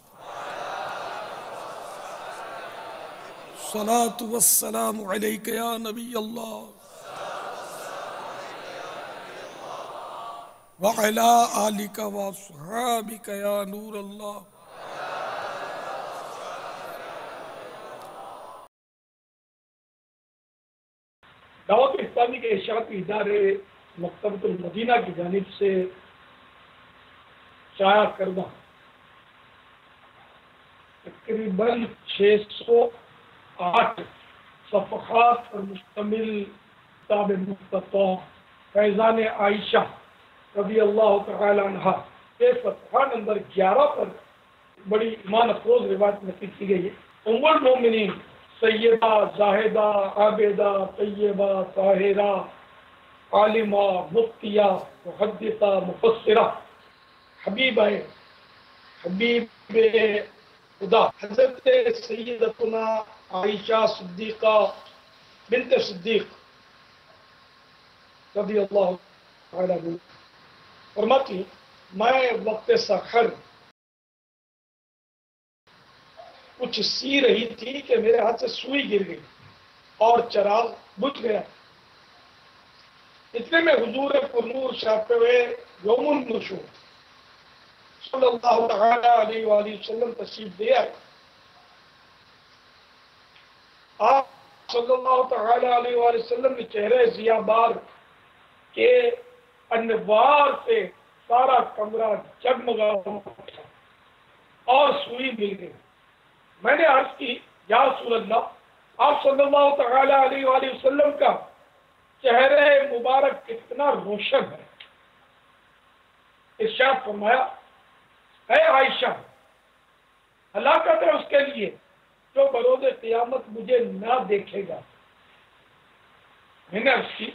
الصلاة والسلام عليك يا نبي الله وعلى آلك وأصحابك يا نور الله دعوت اسلامی کے اشاعتی ادارے مکتبۃ المدینہ کی جانب سے شائع کردہ تقریباً 608 صفحات پر مشتمل کتاب مفتتح فیضان عائشہ رضی اللہ تعالی عنہا کے صفحہ نمبر 11 پر بڑی ایمان افروز روایت نقل کی گئی ہے۔ ام المومنین سیدہ زاہدہ عابدہ طیبہ طاہرہ عالمہ مفتیہ محدثہ مفسرہ حبیب خدا حضرت سیدتنا عائشہ صدیقہ بنت صدیق رضی اللہ تعالی عنہ فرماتی میں وقت سحر کچھ سی رہی تھی کہ میرے ہاتھ سے سوئی گر گئی اور چراغ بجھ گیا۔ اتنے میں حضور پر نور چھاپے ہوئے یوم النشور صلی اللہ تعالی علیہ وآلہ وسلم تشریف لے آئے۔ آپ صلی اللہ تعالی علیہ وآلہ وسلم نے چہرے ضیابار کے انوار سے سارا کمرہ جگمگا اٹھا اور سوئی مل گئی۔ میں نے عرض کی یا رسول اللہ آپ صلی اللہ تعالی علیہ وآلہ وسلم کا چہرے مبارک کتنا روشن ہے۔ ارشاد فرمایا اے عائشہ ہلاکت ہے اس کے لیے جو بروز قیامت مجھے نہ دیکھے گا۔ میں نے عرض کی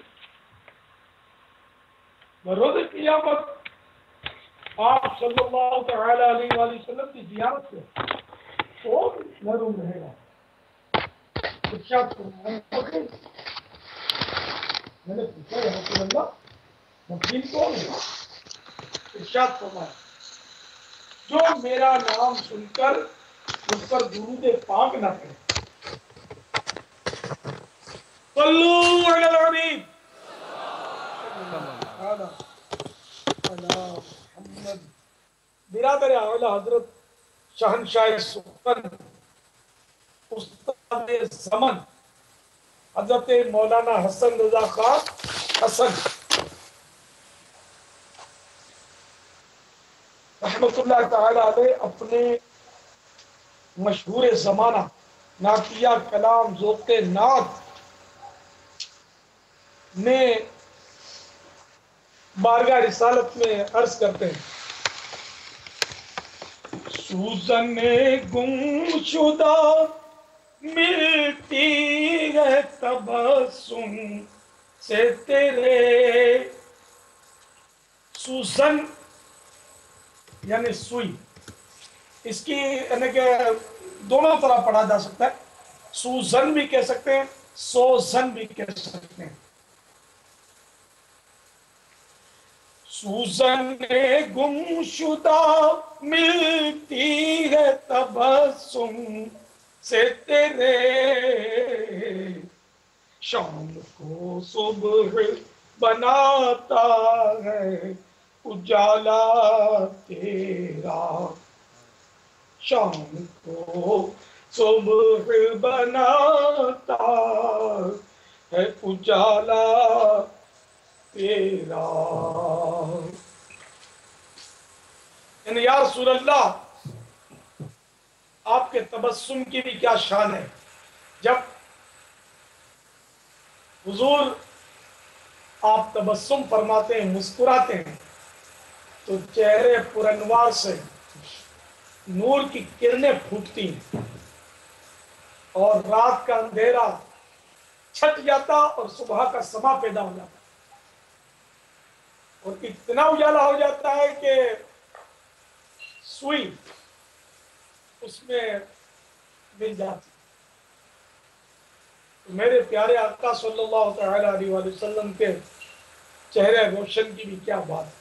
بروز قیامت آپ صلی اللہ تعالی علیہ وآلہ وسلم کی زیارت سے کون محروم رہے گا؟ ارشاد فرمایا میں نے پوچھا یا رسول اللہ وکیل کون ہے؟ ارشاد فرمایا جو میرا نام سن کر اس پر درود پاک نہ کرے۔ صلو علی الحبیب محمد۔ برادر اعلی حضرت شہنشاہ سخن استاد زمن حضرت مولانا حسن رضا خان حسن رحمت اللہ تعالی علیہ اپنے مشہور زمانہ نعتیہ کلام ذوق نعت میں بارگاہ رسالت میں عرض کرتے ہیں سوزن گم شدہ ملتی ہے تبسم سے تیرے۔ سوزن یعنی سوئی، اس کی یعنی کہ دونوں طرح پڑھا جا سکتا ہے، سوزن بھی کہہ سکتے ہیں سوزن بھی کہہ سکتے ہیں۔ سوزن گم شدہ ملتی ہے تبسم سے تیرے، شام کو صبح بناتا ہے اجالا تیرا، شام کو صبح بناتا ہے اجالا تیرا. یعنی یا رسول اللہ آپ کے تبسم کی بھی کیا شان ہے. جب حضور آپ تبسم فرماتے ہیں، مسکراتے ہیں، تو چہرے پرانوار سے نور کی کرنیں پھوٹتی ہیں اور رات کا اندھیرا چھٹ جاتا اور صبح کا سما پیدا ہو جاتا اور اتنا اجالا ہو جاتا ہے کہ سوئی اس میں مل جاتی. میرے پیارے آقا صلی اللہ تعالی علیہ وسلم کے چہرے روشن کی بھی کیا بات ہے.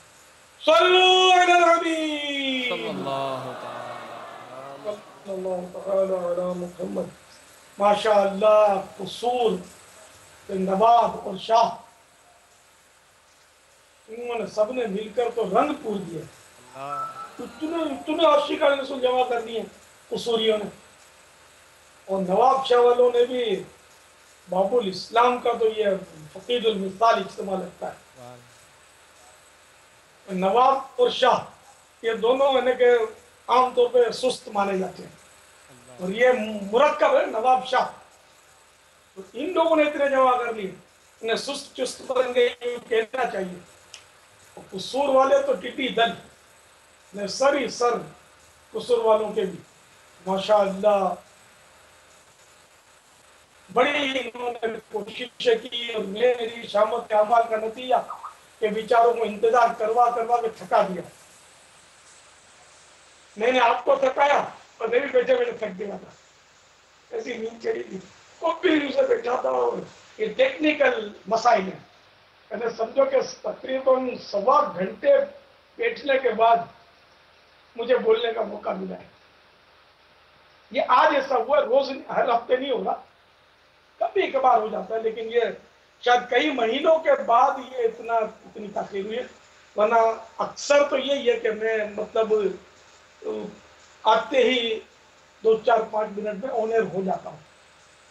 صلو علی الحبیب صلی اللہ تعالی علی محمد. ماشاء اللہ قصور نواب اور شاہ انہوں نے سب نے مل کر تو رنگ پور دیا. اتنے عرشی کا رسول جمع کر دیے قصوریوں نے. اور نواب شاہ والوں نے بھی باب الاسلام کا تو یہ فقید المثال اجتماع لگتا ہے. نواب اور شاہ یہ دونوں کہ عام طور پہ سست مانے جاتے ہیں اور یہ مرکب ہے نواب شاہ. تو ان لوگوں نے اتنے جمع کر لیے انہیں سست چست بن گئے کہنا چاہیے. قصور والے تو ٹٹی دل نے سر ہی سر قصور والوں کے بھی ماشاء اللہ بڑی انہوں نے کوشش کی. اور میری شامت کے اعمال کا نتیجہ کہ بیچاروں کو انتظار کروا کے تھکا دیا. میں نے آپ کو تھکایا اور میں بھی بیٹھے بیٹھے تھک گیا تھا. ایسی نیند چڑھی تھی کوئی اسے بیٹھا تھا. اور یہ ٹیکنیکل مسائل ہیں. میں سمجھو کہ تقریباً 1.25 گھنٹے بیٹھنے کے بعد مجھے بولنے کا موقع ملا ہے. یہ آج ایسا ہوا، روز ہر ہفتے نہیں ہوگا، کبھی کبھار ہو جاتا ہے، لیکن یہ شاید کئی مہینوں کے بعد یہ اتنی تاخیر ہوئی ہے. ورنہ اکثر تو یہی ہے کہ میں مطلب آتے ہی 2-4-5 منٹ میں آن ایئر ہو جاتا ہوں.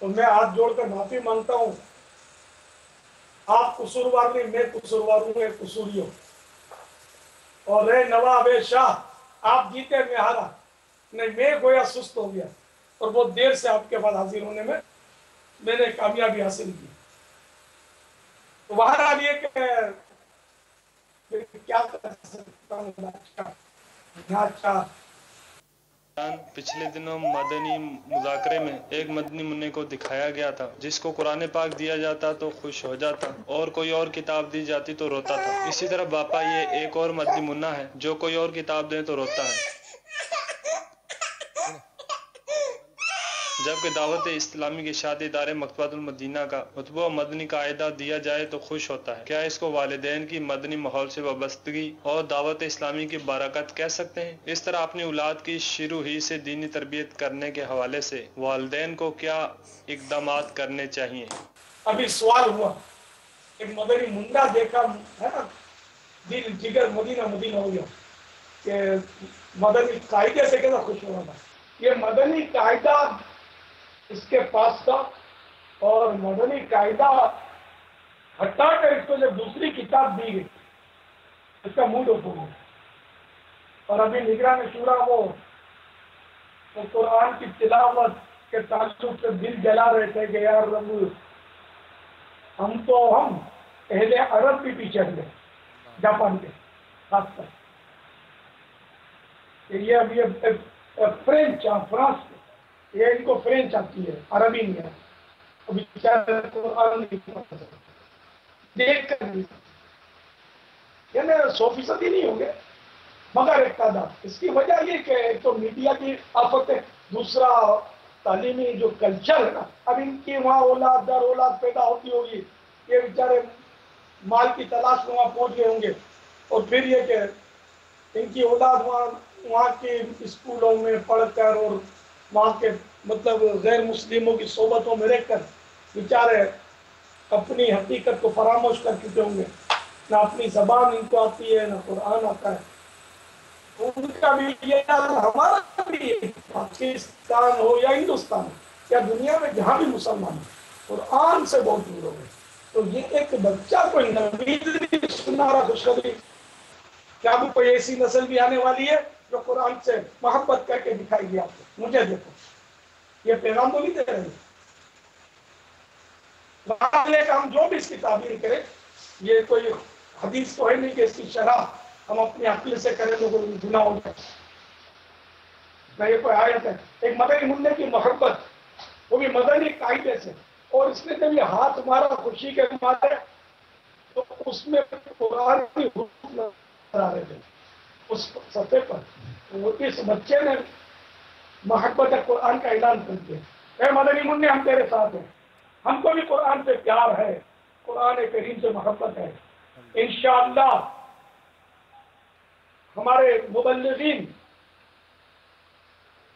تو میں ہاتھ جوڑ کر معافی مانگتا ہوں. آپ قصوروار نہیں، میں قصوروار ہوں، میں قصوری ہوں. اور رے نواب شاہ آپ جیتے میں ہارا نہیں، میں گویا سست ہو گیا اور بہت دیر سے آپ کے پاس حاضر ہونے میں میں نے کامیابی حاصل کی. تو بہرحال یہ کہ کیا کر سکتا ہوں. پچھلے دنوں مدنی مذاکرے میں ایک مدنی منع کو دکھایا گیا تھا جس کو قرآن پاک دیا جاتا تو خوش ہو جاتا اور کوئی اور کتاب دی جاتی تو روتا تھا. اسی طرح باپا یہ ایک اور مدنی منع ہے جو کوئی اور کتاب دے تو روتا ہے. جبکہ دعوت اسلامی کے شادی ادارے مکتبۃ المدینہ کا خطبہ مدنی قاعدہ دیا جائے تو خوش ہوتا ہے. کیا اس کو والدین کی مدنی ماحول سے وابستگی اور دعوت اسلامی کی برکت کہہ سکتے ہیں؟ اس طرح اپنی اولاد کی شروع ہی سے دینی تربیت کرنے کے حوالے سے والدین کو کیا اقدامات کرنے چاہیے؟ ابھی سوال ہوا، ایک مدنی منڈا دیکھا ہے نا، دل جگر مدینہ مدینہ ہو گیا کہ مدنی قاعدے سے کیسا خوش ہوا تھا. یہ مدنی قاعدہ اس کے پاس تھا اور مدنی قاعدہ ہٹا کر اس کو جب دوسری کتاب دی گئی اس کا موڈ آف ہو گیا. اور ابھی نگران شورا وہ قرآن کی تلاوت کے تعلق سے دل جلا رہے تھے کہ یار رب ہم اہل عرب بھی پیچھے ہٹے، جاپان کے خاص کر یہ اب یہ فرانس کے یہ ان کو فرینچ آتی ہے، عربی نہیں ہے. دیکھ کر یعنی 100% ہی نہیں ہوں گے مگر ایک تعداد. اس کی وجہ یہ کہ ایک تو میڈیا کی آفت ہے، دوسرا تعلیمی جو کلچر ہے نا، اب ان کی وہاں اولاد در اولاد پیدا ہوتی ہوگی، یہ بیچارے مال کی تلاش میں وہاں پہنچ گئے ہوں گے. اور پھر یہ کہ ان کی اولاد وہاں کے اسکولوں میں پڑھ کر اور وہاں کے مطلب غیر مسلموں کی صحبتوں میں رہ کر بیچارے اپنی حقیقت کو فراموش کر چکے ہوں گے. نہ اپنی زبان ان کو آتی ہے، نہ قرآن آتا ہے. ان کا بھی یہ ہمارا بھی پاکستان ہو یا ہندوستان ہو یا دنیا میں جہاں بھی مسلمان ہیں قرآن سے بہت دور ہو گئے. تو یہ ایک بچہ کوئی نبی سنا رہا خوشخبری، کیا بھی کوئی ایسی نسل بھی آنے والی ہے جو قرآن سے محبت کر کے دکھائے گی آپ کو؟ مجھے دیکھو، یہ پیغام تو نہیں دے رہے، ہم جو بھی اس کی تعبیر کریں، یہ کوئی حدیث تو ہے نہیں کہ اس کی شرح ہم اپنی عقل سے کریں تو کوئی گناہ ہو جائے، نہ یہ کوئی آیت ہے۔ ایک مدنی منع کی محبت، وہ بھی مدنی قاعدے سے، اور اس نے جب یہ ہاتھ مارا خوشی کے مارے تو اس میں قرآن کی حروف نظر آ رہے تھے اس صفحے پر۔ وہ اس بچے نے محبت قرآن کا اعلان کر دیا، اے مدنی منع ہم تیرے ساتھ ہیں، ہم کو بھی قرآن سے پیار ہے، قرآن کریم سے محبت ہے۔ انشاءاللہ ہمارے مبلغین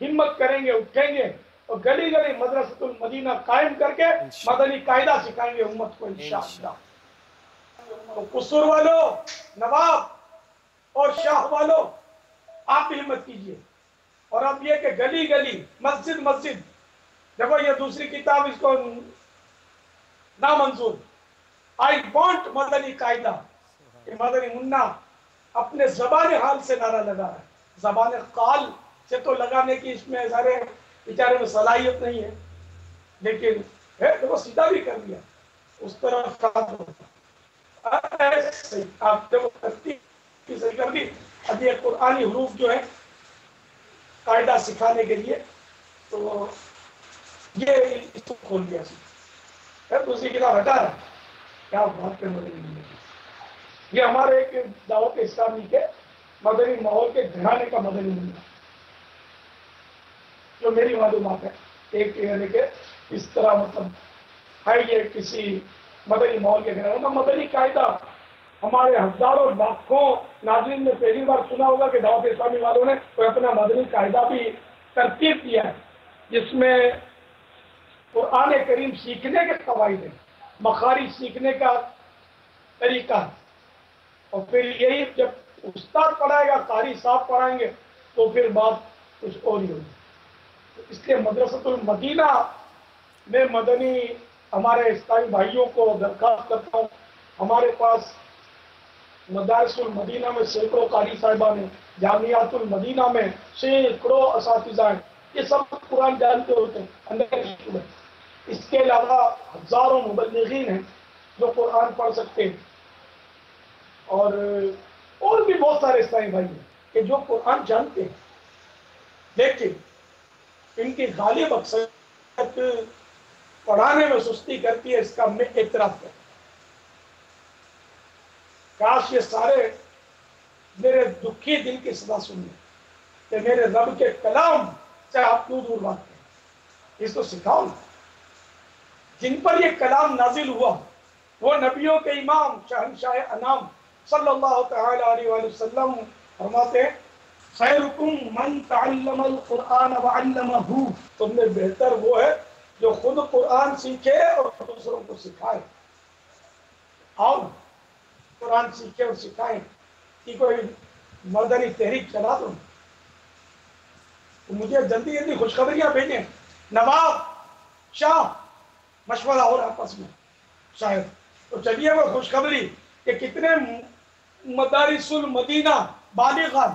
ہمت کریں گے، اٹھیں گے اور گلی گلی مدرسۃ المدینہ قائم کر کے مدنی قاعدہ سکھائیں گے امت کو انشاءاللہ۔ تو قصور والو، نواب اور شاہ والو، آپ بھی ہمت کیجئے۔ اور اب یہ کہ گلی گلی، مسجد مسجد، دیکھو یہ دوسری کتاب اس کو نامنظور، آئی وانٹ مدنی قاعدہ، کہ مدنی منع اپنے زبان حال سے نعرہ لگا ہے، زبان قال سے تو لگانے کی اس میں ظاہر بیچارے میں صلاحیت نہیں ہے، لیکن ہے تو سیدھا بھی کر دیا اس طرح آپ جب صحیح کر دی۔ اب یہ قرآنی حروف جو ہے قاعدہ سکھانے کے لیے، تو یہ اس کو کھول دیا ہے، دوسری کتاب ہٹا رہا ہے، کیا بات پہ مدنی منع۔ یہ ہمارے ایک دعوت اسلامی کے مدنی ماحول کے گھرانے کا مدنی منع، جو میری معلومات ہے، ایک یعنی کہ اس طرح مطلب ہے یہ کسی مدنی ماحول کے گھرانے کا مدنی قاعدہ۔ ہمارے ہزاروں لاکھوں ناظرین نے پہلی بار سنا ہوگا کہ دعوت اسلامی والوں نے کوئی اپنا مدنی قاعدہ بھی ترتیب کیا ہے، جس میں قرآن کریم سیکھنے کے قواعد ہیں، مخارج سیکھنے کا طریقہ، اور پھر یہی جب استاد پڑھائے گا، قاری صاحب پڑھائیں گے تو پھر بات کچھ اور ہی ہوگی۔ اس لیے مدرسۃ المدینہ میں مدنی ہمارے اسلامی بھائیوں کو درخواست کرتا ہوں، ہمارے پاس مدارس المدینہ میں سینکڑوں قاری صاحبان ہیں، جامعات المدینہ میں سینکڑوں اساتذہ ہیں، یہ سب قرآن جانتے ہوتے ہیں اندر۔ اس کے علاوہ ہزاروں مبلغین ہیں جو قرآن پڑھ سکتے ہیں، اور بھی بہت سارے اسلامی بھائی ہیں کہ جو قرآن جانتے ہیں، لیکن ان کی غالب اکثریت پڑھانے میں سستی کرتی ہے، اس کا میں اعتراف کرتا ہوں۔ کاش یہ سارے میرے دکھی دل کی صدا سنیں کہ میرے رب کے کلام سے آپ کیوں دور بات کریں، اس کو سکھاؤ نا۔ جن پر یہ کلام نازل ہوا وہ نبیوں کے امام شہنشاہ انام صلی اللہ تعالی علیہ وآلہ وسلم فرماتے ہیں، خیرکم من تعلم القرآن وعلمہ، تم میں بہتر وہ ہے جو خود قرآن سیکھے اور دوسروں کو سکھائے۔ آؤ قرآن سیکھے اور سکھائیں، کہ کوئی مدنی تحریک چلا دو، مجھے جلدی جلدی خوشخبریاں بھیجیں، نواب شاہ مشورہ ہو رہا آپس میں شاید، تو چلیے وہ خوشخبری کہ کتنے مدارس المدینہ بالغان،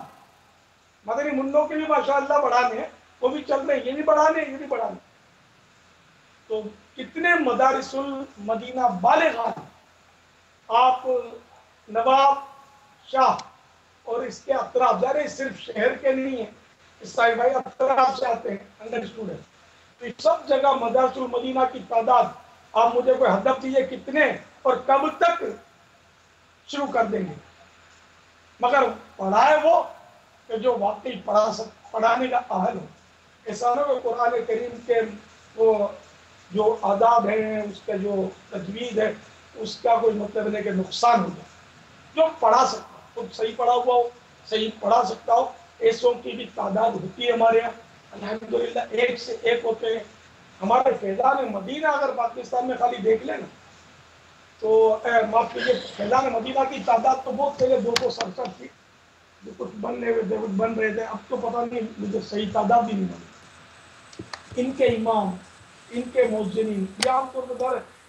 مدنی منوں کے بھی ماشاءاللہ بڑھانے ہیں، وہ بھی چل رہے ہیں، یہ بھی بڑھانے یہ بھی بڑھانے، تو کتنے مدارس المدینہ بالغان آپ نواب شاہ اور اس کے اطراف، ظاہر صرف شہر کے نہیں ہیں، عیسائی بھائی اطراف سے آتے ہیں انڈر اسٹوڈنٹ، تو اس سب جگہ مدارس المدینہ کی تعداد آپ مجھے کوئی ہدف دیجیے کتنے اور کب تک شروع کر دیں گے، مگر پڑھائے وہ کہ جو واقعی پڑھانے کا اہل ہو، ایسا نہ کہ قرآن کریم کے وہ جو آداب ہیں، اس کا جو تجوید ہے، اس کا کوئی مطلب نہیں کہ نقصان ہو جائے، جو پڑھا سکتا ہو، خود صحیح پڑھا ہوا ہو، صحیح پڑھا سکتا ہو، ایسوں کی بھی تعداد ہوتی ہے ہمارے یہاں الحمدللہ، ایک سے ایک ہوتے ہیں۔ ہمارے فیضان مدینہ اگر پاکستان میں خالی دیکھ لیں نا تو معاف کیجیے، فیضان مدینہ کی تعداد تو بہت پہلے 267 تھی، جو کچھ بن رہے تھے، اب تو پتہ نہیں، مجھے صحیح تعداد بھی نہیں ملی۔ ان کے امام، ان کے مؤذنین، یہ عام طور پر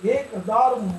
1000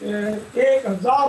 1000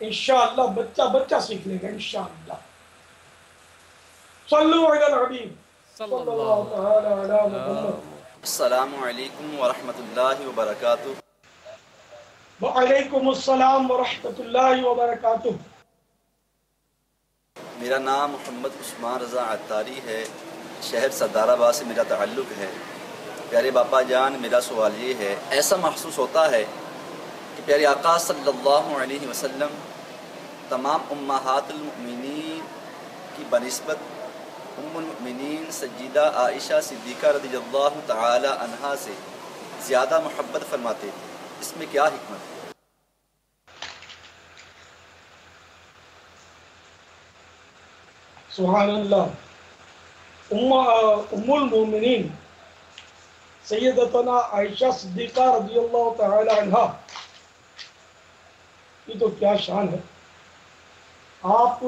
انشاءاللہ بچہ بچہ سیکھ لے گا انشاءاللہ. صلو علی الحبیب صلی اللہ تعالی علی محمد. السلام علیکم ورحمۃ اللہ وبرکاتہ. وعلیکم السلام ورحمۃ اللہ وبرکاتہ. میرا نام محمد عثمان رضا عطاری ہے. شہر سردار آباد سے میرا تعلق ہے. پیارے باپا جان، میرا سوال یہ ہے، ایسا محسوس ہوتا ہے کہ پیارے آقا صلی اللہ علیہ وسلم تمام امہات المؤمنین کی بنسبت ام المؤمنین سیدہ عائشہ صدیقہ رضی اللہ تعالی عنہا سے زیادہ محبت فرماتے تھے. اس میں کیا حکمت ہے؟ سبحان اللہ. ام المومنین سیدتنا عائشہ صدیقہ رضی اللہ تعالی عنہا کی تو کیا شان ہے. آپ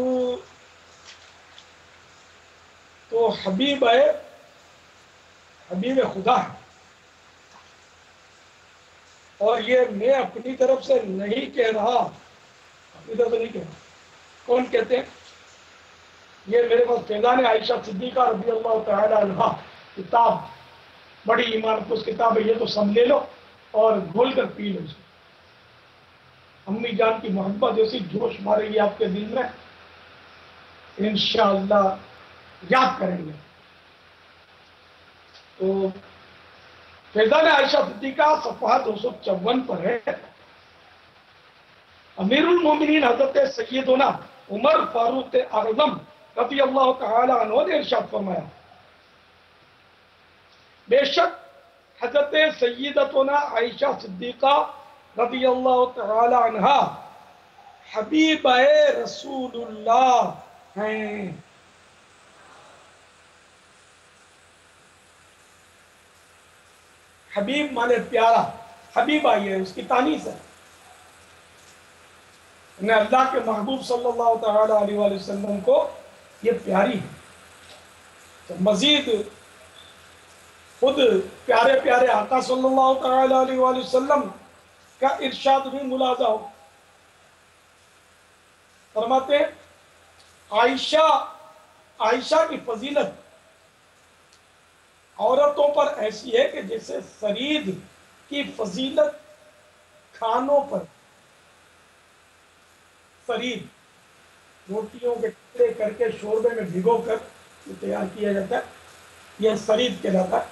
تو حبیب ہے، حبیب خدا ہے. اور یہ میں اپنی طرف سے نہیں کہہ رہا، اپنی طرف سے نہیں کہہ رہا. کون کہتے ہیں؟ یہ میرے پاس فیضان عائشہ صدیقہ رضی اللہ تعالی عنہا کتاب، بڑی ایمان پوش کتاب ہے. یہ تو سب لے لو اور گھول کر پی لو. امی جان کی محبت جیسی جوش مارے گی آپ کے دل میں، انشاءاللہ یاد کریں گے. تو فیضان عائشہ صدیقہ صفحہ 254 پر ہے. امیر المومنین حضرت سیدنا عمر فاروق اعظم رضی اللہ تعالی عنہ نے ارشاد فرمایا، بے شک حضرت سیدتنا عائشہ صدیقہ رضی اللہ تعالی عنہا حبیب رسول اللہ ہیں. حبیب مانے پیارا، حبیب آئی ہے اس کی تانیث ہے. انہیں اللہ کے محبوب صلی اللہ تعالی علیہ وآلہ وسلم کو یہ پیاری ہے. تو مزید خود پیارے پیارے آقا صلی اللہ تعالی علیہ وآلہ وسلم کا ارشاد بھی ملاحظہ ہو. فرماتے ہیں عائشہ کی فضیلت عورتوں پر ایسی ہے کہ جیسے سرید کی فضیلت کھانوں پر. سرید روٹیوں کے ٹکڑے کر کے شوربے میں بھگو کر یہ تیار کیا جاتا ہے، یہ سرید کہلاتا ہے.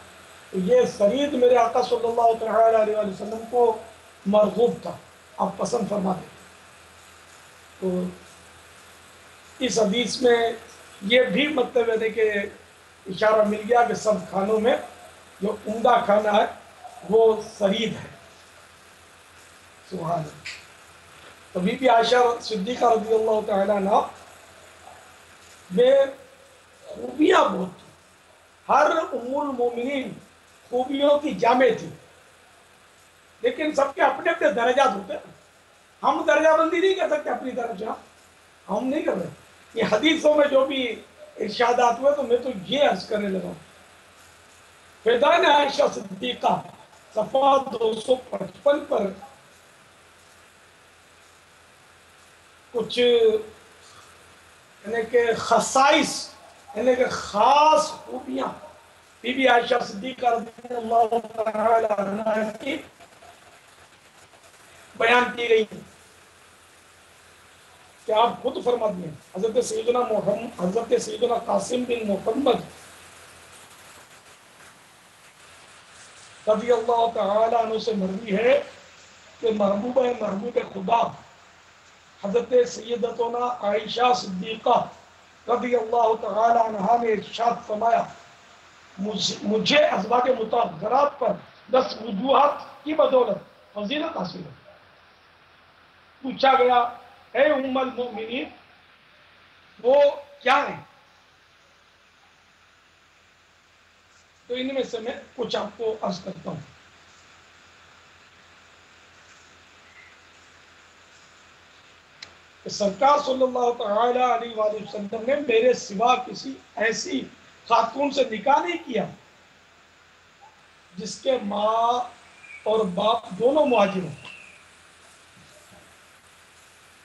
تو یہ سرید میرے آقا صلی اللہ تعالی علیہ وآلہ وسلم کو مرغوب تھا، آپ پسند فرماتے. تو اس حدیث میں یہ بھی مطلب ہے کہ اشارہ مل گیا کہ سب کھانوں میں جو عمدہ کھانا ہے وہ سرید ہے. سبحان اللہ. تو بی بی عائشہ صدیقہ رضی اللہ تعالیٰ عنہ میں خوبیاں بہت تھیں. ہر ام المومنین خوبیوں کی جامع تھی، لیکن سب کے اپنے اپنے درجات ہوتے ہیں. ہم درجہ بندی نہیں کر سکتے اپنی طرف سے، ہم نہیں کر رہے. یہ حدیثوں میں جو بھی ارشادات ہوئے تو میں تو یہ عرض کرنے لگا ہوں. فیضان عائشہ صدیقہ صفحہ 255 پر کچھ یعنی کہ خصائص، یعنی کہ خاص خوبیاں بی بی عائشہ صدیقہ رضی اللہ تعالی عنہا کی بیان کی گئی ہیں کہ آپ خود فرما دیں. حضرت سیدنا قاسم بن محمد رضی اللہ تعالی عنہ سے مروی ہے کہ محبوب خدا حضرت سیدتنا عائشہ صدیقہ رضی اللہ تعالی عنہا نے ارشاد فرمایا، مجھے ازواج مطہرات پر 10 وجوہات کی بدولت فضیلت حاصل ہے. پوچھا گیا اے ام المؤمنین وہ کیا ہیں؟ تو ان میں سے میں کچھ آپ کو عرض کرتا ہوں. سرکار صلی اللہ تعالی علیہ وآلہ وسلم نے میرے سوا کسی ایسی خاتون سے نکاح نہیں کیا جس کے ماں اور باپ دونوں مہاجر ہوں.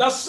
10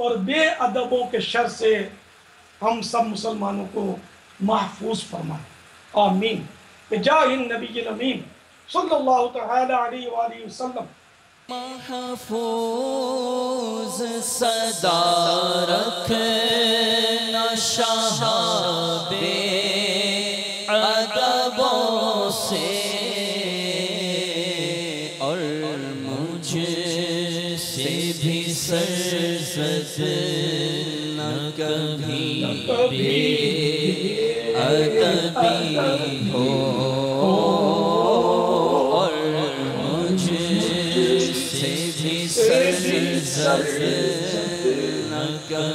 اور بے ادبوں کے شر سے ہم سب مسلمانوں کو محفوظ فرمائے، آمین بجاہ النبی الامین صلی اللہ تعالی علیہ وآلہ وسلم۔ محفوظ صدا رکھنا شہاب ادبوں سے، اور مجھ سے بھی سرزد نہ کبھی بے ادبی ہو، اور مجھ سے بھی سرزد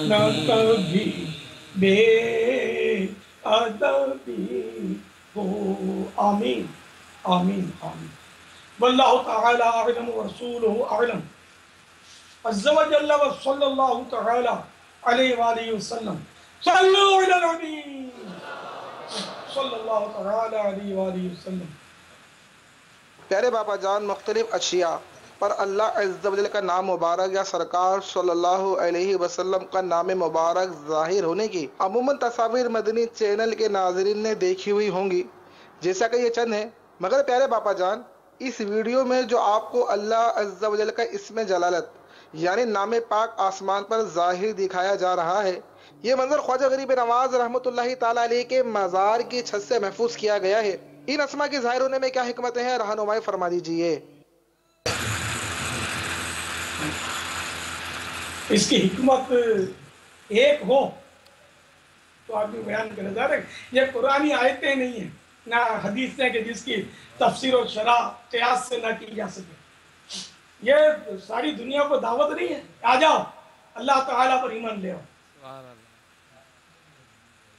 نہ کبھی بے ادبی ہو، آمین آمین آمین۔ واللہ تعالی اعلم ورسولہ اعلم، عز و جل و صلی اللہ تعالی علیہ وآلہ وسلم۔ صلو علی النبی صلی اللہ تعالی علیہ وآلہ وسلم۔ پیارے باپا جان، مختلف اشیاء پر اللہ عز و جل کا نام مبارک یا سرکار صلی اللہ علیہ وسلم کا نام مبارک ظاہر ہونے کی عموماً تصاویر مدنی چینل کے ناظرین نے دیکھی ہوئی ہوں گی، جیسا کہ یہ چند ہے، مگر پیارے باپا جان اس ویڈیو میں جو آپ کو اللہ عز و جل کا اسم جلالت یعنی نام پاک آسمان پر ظاہر دکھایا جا رہا ہے، یہ منظر خواجہ غریب نواز رحمۃ اللہ تعالی علیہ کے مزار کی چھت سے محفوظ کیا گیا ہے۔ ان اسما کے ظاہر ہونے میں کیا حکمتیں ہیں، رہنمائی فرما دیجئے۔ اس کی حکمت ایک ہو تو آپ بھی بیان کرے جا رہے ہیں، یہ قرآنی آیتیں نہیں ہیں نہ حدیثیں کہ جس کی تفسیر و شرح قیاس سے نہ کی جا سکے۔ یہ ساری دنیا کو دعوت نہیں ہے، آ جاؤ اللہ تعالیٰ پر ایمان لے آؤ۔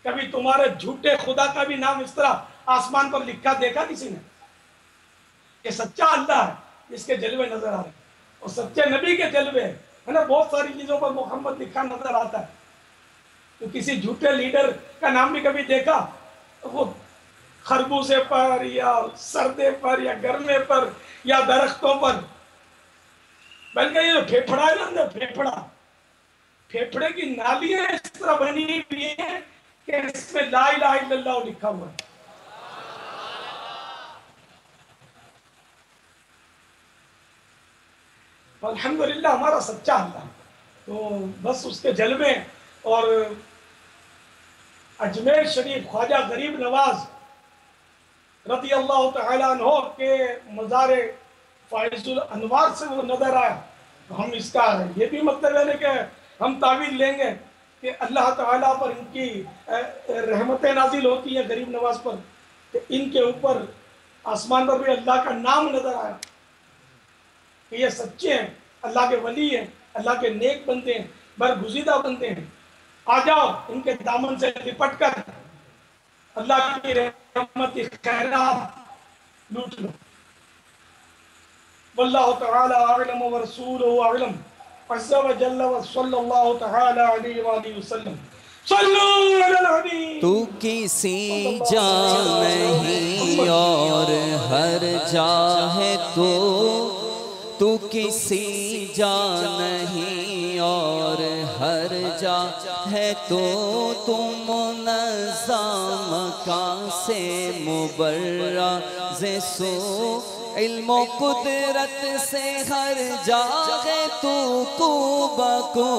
کبھی تمہارے جھوٹے خدا کا بھی نام اس طرح آسمان پر لکھا دیکھا کسی نے؟ یہ سچا اللہ ہے جس کے جلوے نظر آ رہے ہیں، اور سچے نبی کے جلوے ہے نا، بہت ساری چیزوں پر محمد لکھا نظر آتا ہے۔ تو کسی جھوٹے لیڈر کا نام بھی کبھی دیکھا؟ وہ خربوزے پر یا سردے پر یا گرمے پر یا درختوں پر، بلکہ یہ جو پھیپھڑا ہے نا، پھیپھڑے کی نالیاں اس طرح بنی ہوئی ہیں کہ اس میں لا الہ الا اللہ لکھا ہوا ہے۔ الحمدللہ ہمارا سچا اللہ، تو بس اس کے جلوے۔ اور اجمیر شریف خواجہ غریب نواز رضی اللہ تعالی عنہ کے مزار فائز الانوار سے وہ نظر آیا، تو ہم اس کا یہ بھی مطلب ہے کہ ہم تعویل لیں گے کہ اللہ تعالیٰ پر ان کی رحمتیں نازل ہوتی ہیں غریب نواز پر، کہ ان کے اوپر آسمان پر بھی اللہ کا نام نظر آیا کہ یہ سچے ہیں، اللہ کے ولی ہیں، اللہ کے نیک بندے ہیں، برگزیدہ بندے ہیں۔ آ جاؤ ان کے دامن سے لپٹ کر اللہ کی رحمت خیرات لوٹ لو۔ واللہ تعالی اعلم ورسولہ اعلم، عز و جل و صلی اللہ تعالی علیہ وآلہ وسلم۔ صلو علی النبی۔ تو کسی جا نہیں اور ہر جا ہے تو کسی جا نہیں اور ہر جا ہے تو منظم مکان سے مبرز سو، علم و قدرت سے ہر جا ہے تو کو بکو،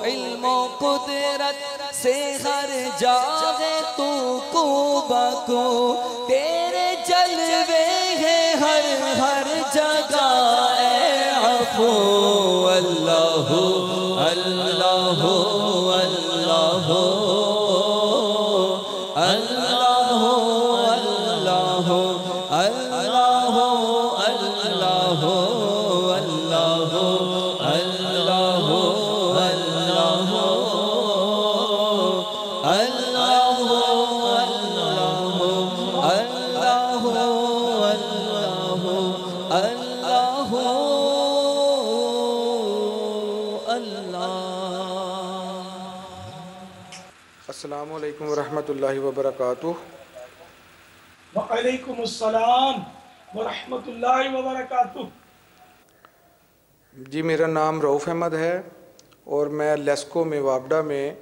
علم و قدرت سے ہر جا ہے تو کو بکو، تیرے جلوے ہیں ہر جگہ اے عفو، اللہ اللہ اللہ اللہ اللہ اللہ اللہ اللہ اللہ السلام علیکم ورحمۃ اللہ وبرکاتہ۔ وعلیکم السلام ورحمۃ اللہ وبرکاتہ۔ جی میرا نام رؤف احمد ہے اور میں لیسکو میں وابڈا میں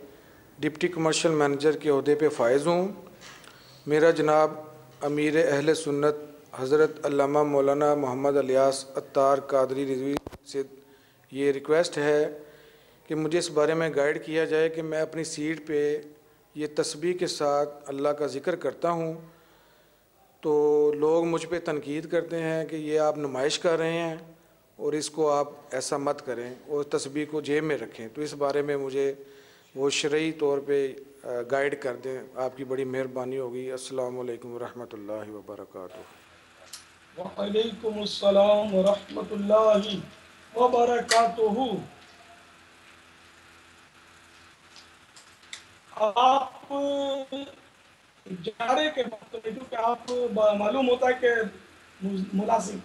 ڈپٹی کمرشل مینیجر کے عہدے پہ فائز ہوں۔ میرا جناب امیر اہل سنت حضرت علامہ مولانا محمد الیاس عطار قادری رضوی سے یہ ریکویسٹ ہے کہ مجھے اس بارے میں گائیڈ کیا جائے کہ میں اپنی سیٹ پہ یہ تسبیح کے ساتھ اللہ کا ذکر کرتا ہوں تو لوگ مجھ پہ تنقید کرتے ہیں کہ یہ آپ نمائش کر رہے ہیں اور اس کو آپ ایسا مت کریں اور تسبیح کو جیب میں رکھیں، تو اس بارے میں مجھے وہ شرعی طور پہ گائیڈ کر دیں، آپ کی بڑی مہربانی ہوگی۔ السلام علیکم ورحمۃ اللہ وبرکاتہ۔ وعلیکم السلام ورحمۃ اللہ وبرکاتہ۔ آپ اجارے کے وقت میں جو کہ آپ معلوم ہوتا ہے کہ ملازم،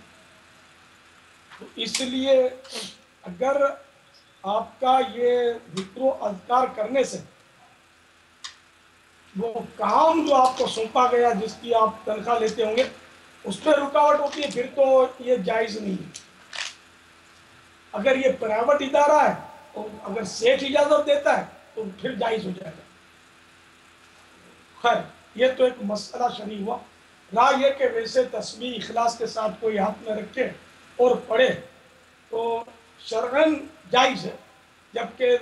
تو اس لیے اگر آپ کا یہ ذکر و اذکار کرنے سے وہ کام جو آپ کو سونپا گیا جس کی آپ تنخواہ لیتے ہوں گے اس پہ رکاوٹ ہوتی ہے، پھر تو یہ جائز نہیں ہے۔ اگر یہ پرائیویٹ ادارہ ہے اور اگر سیٹھ اجازت دیتا ہے تو پھر جائز ہو جائے گا۔ خیر، یہ تو ایک مسئلہ شرعی ہوا۔ رائے یہ کہ ویسے تسبیح اخلاص کے ساتھ کوئی ہاتھ میں رکھے اور پڑھے تو شرعاً جائز ہے، جبکہ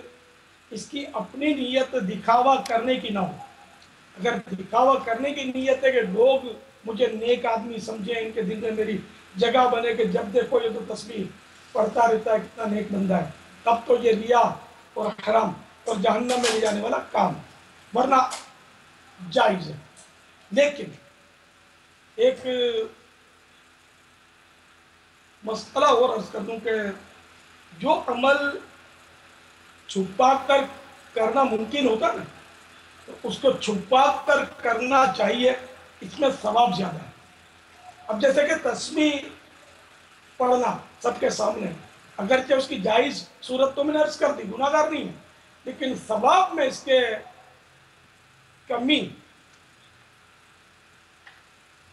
اس کی اپنی نیت دکھاوا کرنے کی نہ ہو۔ اگر دکھاوا کرنے کی نیت ہے کہ لوگ مجھے نیک آدمی سمجھیں، ان کے دل میں میری جگہ بنے کہ جب دیکھو یہ تو تسبیح پڑھتا رہتا ہے، کتنا نیک بندہ ہے، تب تو یہ ریا اور حرام اور جہنم میں لے جانے والا کام، ورنہ جائز ہے۔ لیکن ایک مسئلہ اور عرض کر دوں کہ جو عمل چھپا کر کرنا ممکن ہوتا نا تو اس کو چھپا کر کرنا چاہیے، اس میں ثواب زیادہ ہے۔ اب جیسے کہ تسبیح پڑھنا سب کے سامنے، اگرچہ اس کی جائز صورت تو میں نے عرض کر دی، گناہ گار نہیں ہے، لیکن ثواب میں اس کے کمی،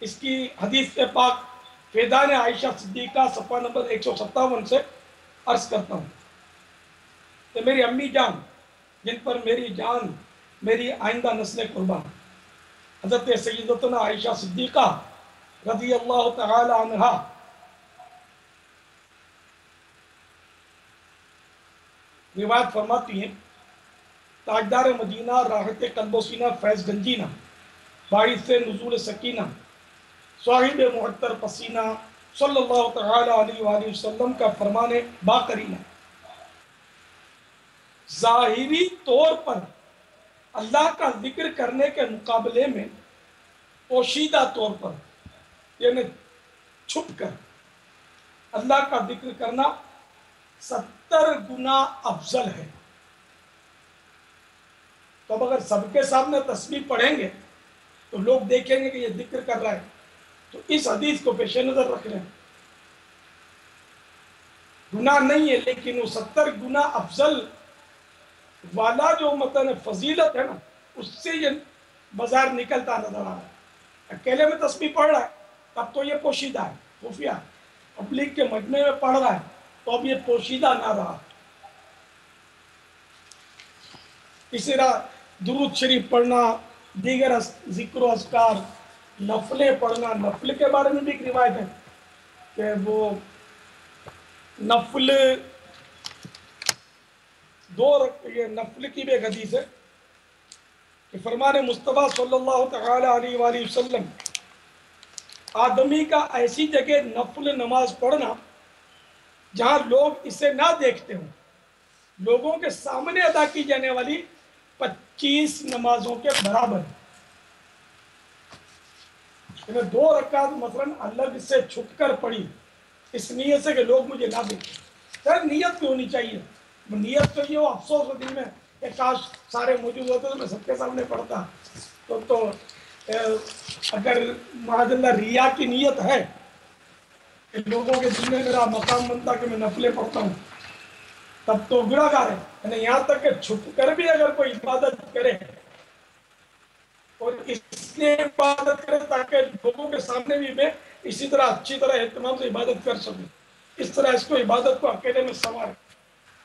اس کی حدیث پاک فیضان عائشہ صدیقہ صفحہ نمبر 157 سے عرض کرتا ہوں کہ میری امی جان جن پر میری جان میری آئندہ نسل قربان، حضرت سیدتنا عائشہ صدیقہ رضی اللہ تعالی عنہا روایت فرماتی ہیں، تاجدار مدینہ راحت قلب و سینہ فیض گنجینہ باعث نزول سکینہ صاحب محتر پسینہ صلی اللہ تعالی علیہ وآلہ وسلم کا فرمان باقرینہ، ظاہری طور پر اللہ کا ذکر کرنے کے مقابلے میں پوشیدہ طور پر یعنی چھپ کر اللہ کا ذکر کرنا 70 گنا افضل ہے۔ تو اب اگر سب کے سامنے تسبیح پڑھیں گے تو لوگ دیکھیں گے کہ یہ ذکر کر رہا ہے، تو اس حدیث کو پیش نظر رکھ لیں۔ گناہ نہیں ہے، لیکن وہ 70 گنا افضل والا جو مطلب فضیلت ہے نا، اس سے یہ بازار نکلتا نظر آ رہا ہے۔ اکیلے میں تسبیح پڑھ رہا ہے تب تو یہ پوشیدہ ہے، خفیہ، پبلک کے مجمع میں پڑھ رہا ہے تو اب یہ پوشیدہ نہ رہا۔ اسی طرح درود شریف پڑھنا، دیگر ذکر و اذکار، نفلیں پڑھنا، نفل کے بارے میں بھی ایک روایت ہے کہ وہ نفل یہ نفل کی بھی ایک حدیث ہے کہ فرمان مصطفیٰ صلی اللہ تعالی علیہ وآلہ وسلم، آدمی کا ایسی جگہ نفل نماز پڑھنا جہاں لوگ اسے نہ دیکھتے ہوں، لوگوں کے سامنے ادا کی جانے والی 25 نمازوں کے برابر ہے۔ 2 رکعت مثلا الگ سے چھپ کر پڑھی اس نیت سے کہ لوگ مجھے نہ دیکھیں۔ سر نیت کیوں ہونی چاہیے؟ نیت تو یہ ہو، افسوس ہو دل میں کہ کاش سارے موجود ہوتے تو میں سب کے سامنے پڑھتا۔ تو اگر معاذ اللہ ریا کی نیت ہے کہ لوگوں کے دل میں میرا مقام بنتا کہ میں نفلیں پڑھتا ہوں، تب تو گناہ گار ہے۔ یعنی یہاں تک کہ چھپ کر بھی اگر کوئی عبادت کرے اور اس لیے عبادت کرے تاکہ لوگوں کے سامنے بھی میں اسی طرح اچھی طرح اہتمام سے عبادت کر سکوں، اس طرح اس کو عبادت کو اکیلے میں سنوارے۔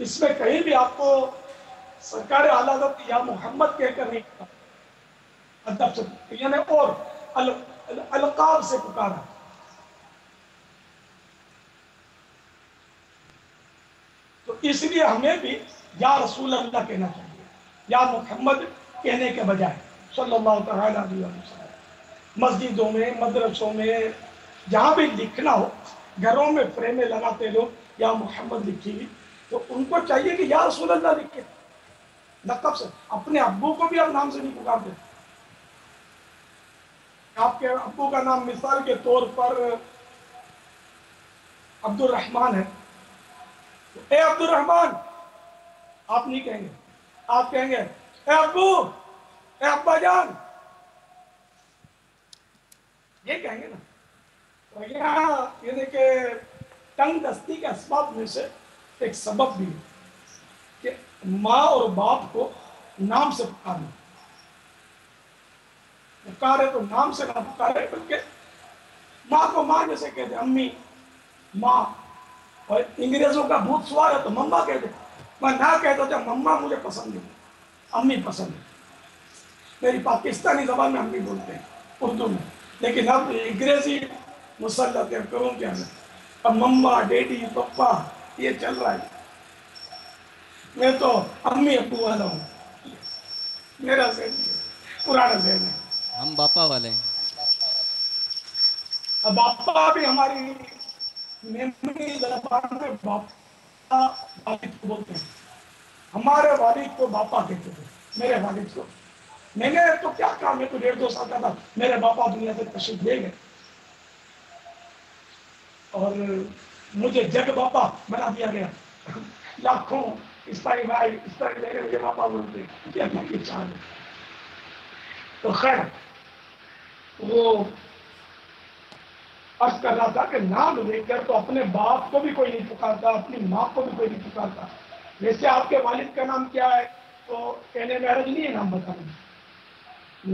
اس میں کہیں بھی آپ کو سرکار اعلیٰ حضرت یا محمد کہہ کر نہیں پکارا، ادب سے یعنی اور القاب سے پکارا. تو اس لیے ہمیں بھی یا رسول اللہ کہنا چاہیے، یا محمد کہنے کے بجائے صلی اللہ تعالیٰ علیہ وسلم. مسجدوں میں، مدرسوں میں، جہاں بھی لکھنا ہو، گھروں میں فریمیں لگاتے لوگ یا محمد لکھی ہوئی، تو ان کو چاہیے کہ یا رسول اللہ لکھے لقب سے. اپنے ابو کو بھی آپ نام سے نہیں پکارتے. آپ کے ابو کا نام مثال کے طور پر عبد الرحمن ہے، اے عبد الرحمن آپ نہیں کہیں گے، آپ کہیں گے اے ابو، اے ابا جان، یہ کہیں گے نا. تو یہاں یعنی کہ تنگ دستی کے اسباب میں سے ایک سبب بھی ہے کہ ماں اور باپ کو نام سے پکارنا. پکارے تو نام سے نہ پکارے، بلکہ ماں کو ماں جیسے کہتے ہیں، امی، ماں. اور انگریزوں کا بھوت سوار ہے تو مما کہتے. میں نہ کہتا تھا مما مجھے پسند نہیں، امی پسند ہے. میری پاکستانی زبان میں امی بولتے ہیں اردو میں، لیکن اب انگریزی مسلط ہے، کروں کیا میں. اب مما، ڈیڈی، پپا یہ چل رہا ہے. میں تو امی ابو والا ہوں، میرا ذہن پرانا ذہن ہے. ہم باپا والے ہیں. اب باپا بھی ہماری میموری زبان میں باپا والد کو بولتے ہیں. ہمارے والد کو باپا کہتے تھے، میرے والد کو. میں نے تو کیا کہا، میں تو 1.5-2 سال کا تھا، میرے باپا دنیا سے تشریف لے گئے اور مجھے جگ باپا بنا دیا گیا. لاکھوں عیسائی بھائی اس طرح میرے مجھے باپا بولتے ہیں کہ اللہ کی چاند. تو خیر وہ عرض کر رہا تھا کہ نام لے کر تو اپنے باپ کو بھی کوئی نہیں پکارتا، اپنی ماں کو بھی کوئی نہیں پکارتا. ویسے آپ کے والد کا نام کیا ہے تو کہنے میں حرج نہیں ہے، نام بتانا،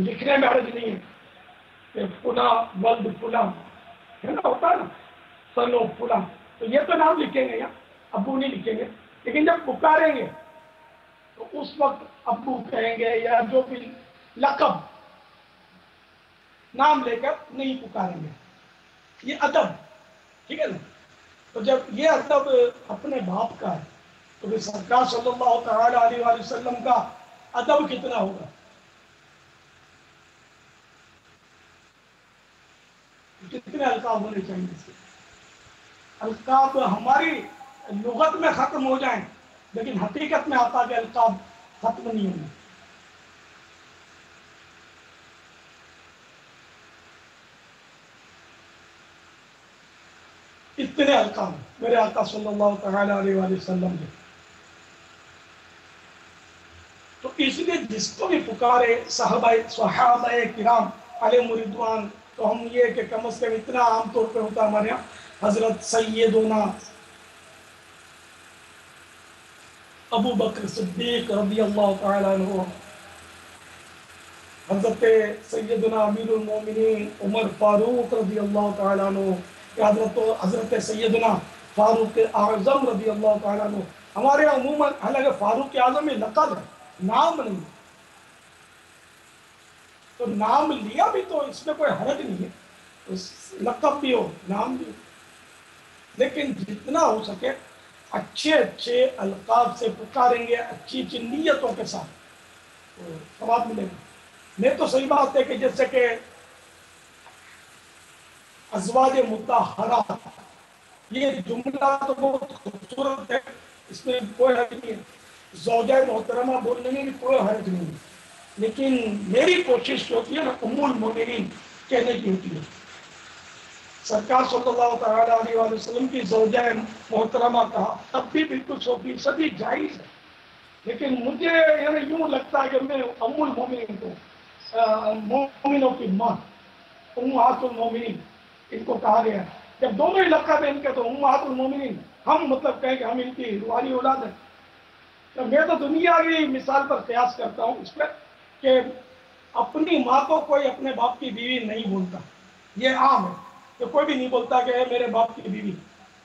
لکھنے میں حرج نہیں ہے کہ فلاں ولد فلاں ہے نا، ہوتا ہے نا، سن آف فلاں. تو یہ تو نام لکھیں گے یا ابو نہیں لکھیں گے. لیکن جب پکاریں گے تو اس وقت ابو کہیں گے یا جو بھی لقب نام لے کر نہیں پکاریں گے. یہ ادب، ٹھیک ہے نا. تو جب یہ ادب اپنے باپ کا ہے تو پھر سرکار صلی اللہ تعالی علیہ وآلہ وسلم کا ادب کتنا ہوگا. کتنے القاب ہونے چاہیے اس کے. القاب ہماری لغت میں ختم ہو جائیں لیکن حقیقت میں آتا کہ القاب ختم نہیں ہوگی. اتنے القاب میرے آقا صلی اللہ تعالی علیہ وآلہ وسلم کے. تو اس لیے جس کو بھی پکارے صحابہ کرام علیہم رضوان، تو ہم یہ کہ کم از کم اتنا عام طور پہ ہوتا ہمارے یہاں حضرت سیدنا ابو بکر صدیق رضی اللہ تعالی عنہ، حضرت سیدنا امیر المومنین عمر فاروق رضی اللہ تعالی عنہ، حضرت سیدنا فاروق اعظم رضی اللہ تعالیٰ عنہ. ہمارے یہاں عموماً حالانکہ فاروق اعظم میں لقب ہے، نام نہیں. تو نام لیا بھی تو اس میں کوئی حرج نہیں ہے، لقب بھی ہو نام بھی ہو، لیکن جتنا ہو سکے اچھے اچھے القاب سے پکاریں گے، اچھی اچھی نیتوں کے ساتھ تو ثواب ملے گا. نہیں تو صحیح بات ہے کہ جیسے کہ ازواج مطہرات، یہ جملہ تو بہت خوبصورت ہے، اس میں کوئی حرج نہیں ہے، زوجہ محترمہ بولنے میں بھی کوئی حرج نہیں ہے. لیکن میری کوشش جو ہوتی ہے نا ام المومنین کہنے کی ہوتی ہے. سرکار صلی اللہ تعالیٰ علیہ وآلہ وسلم کی زوجہ محترمہ کہا تب بھی بالکل 100% جائز ہے. لیکن مجھے یعنی یوں لگتا ہے کہ میں ام المومنین کو، مومنوں کی ماں، امہات المومنین ان کو کہا گیا. جب دونوں ہی لقب ہیں ان کے تو امہات المومنین، ہم مطلب کہیں کہ ہم ان کی روحانی اولاد ہیں. تو میں تو دنیا کی مثال پر قیاس کرتا ہوں اس پر کہ اپنی ماں کو کوئی اپنے باپ کی بیوی نہیں بولتا. یہ عام ہے کہ کوئی بھی نہیں بولتا کہ اے میرے باپ کی بیوی.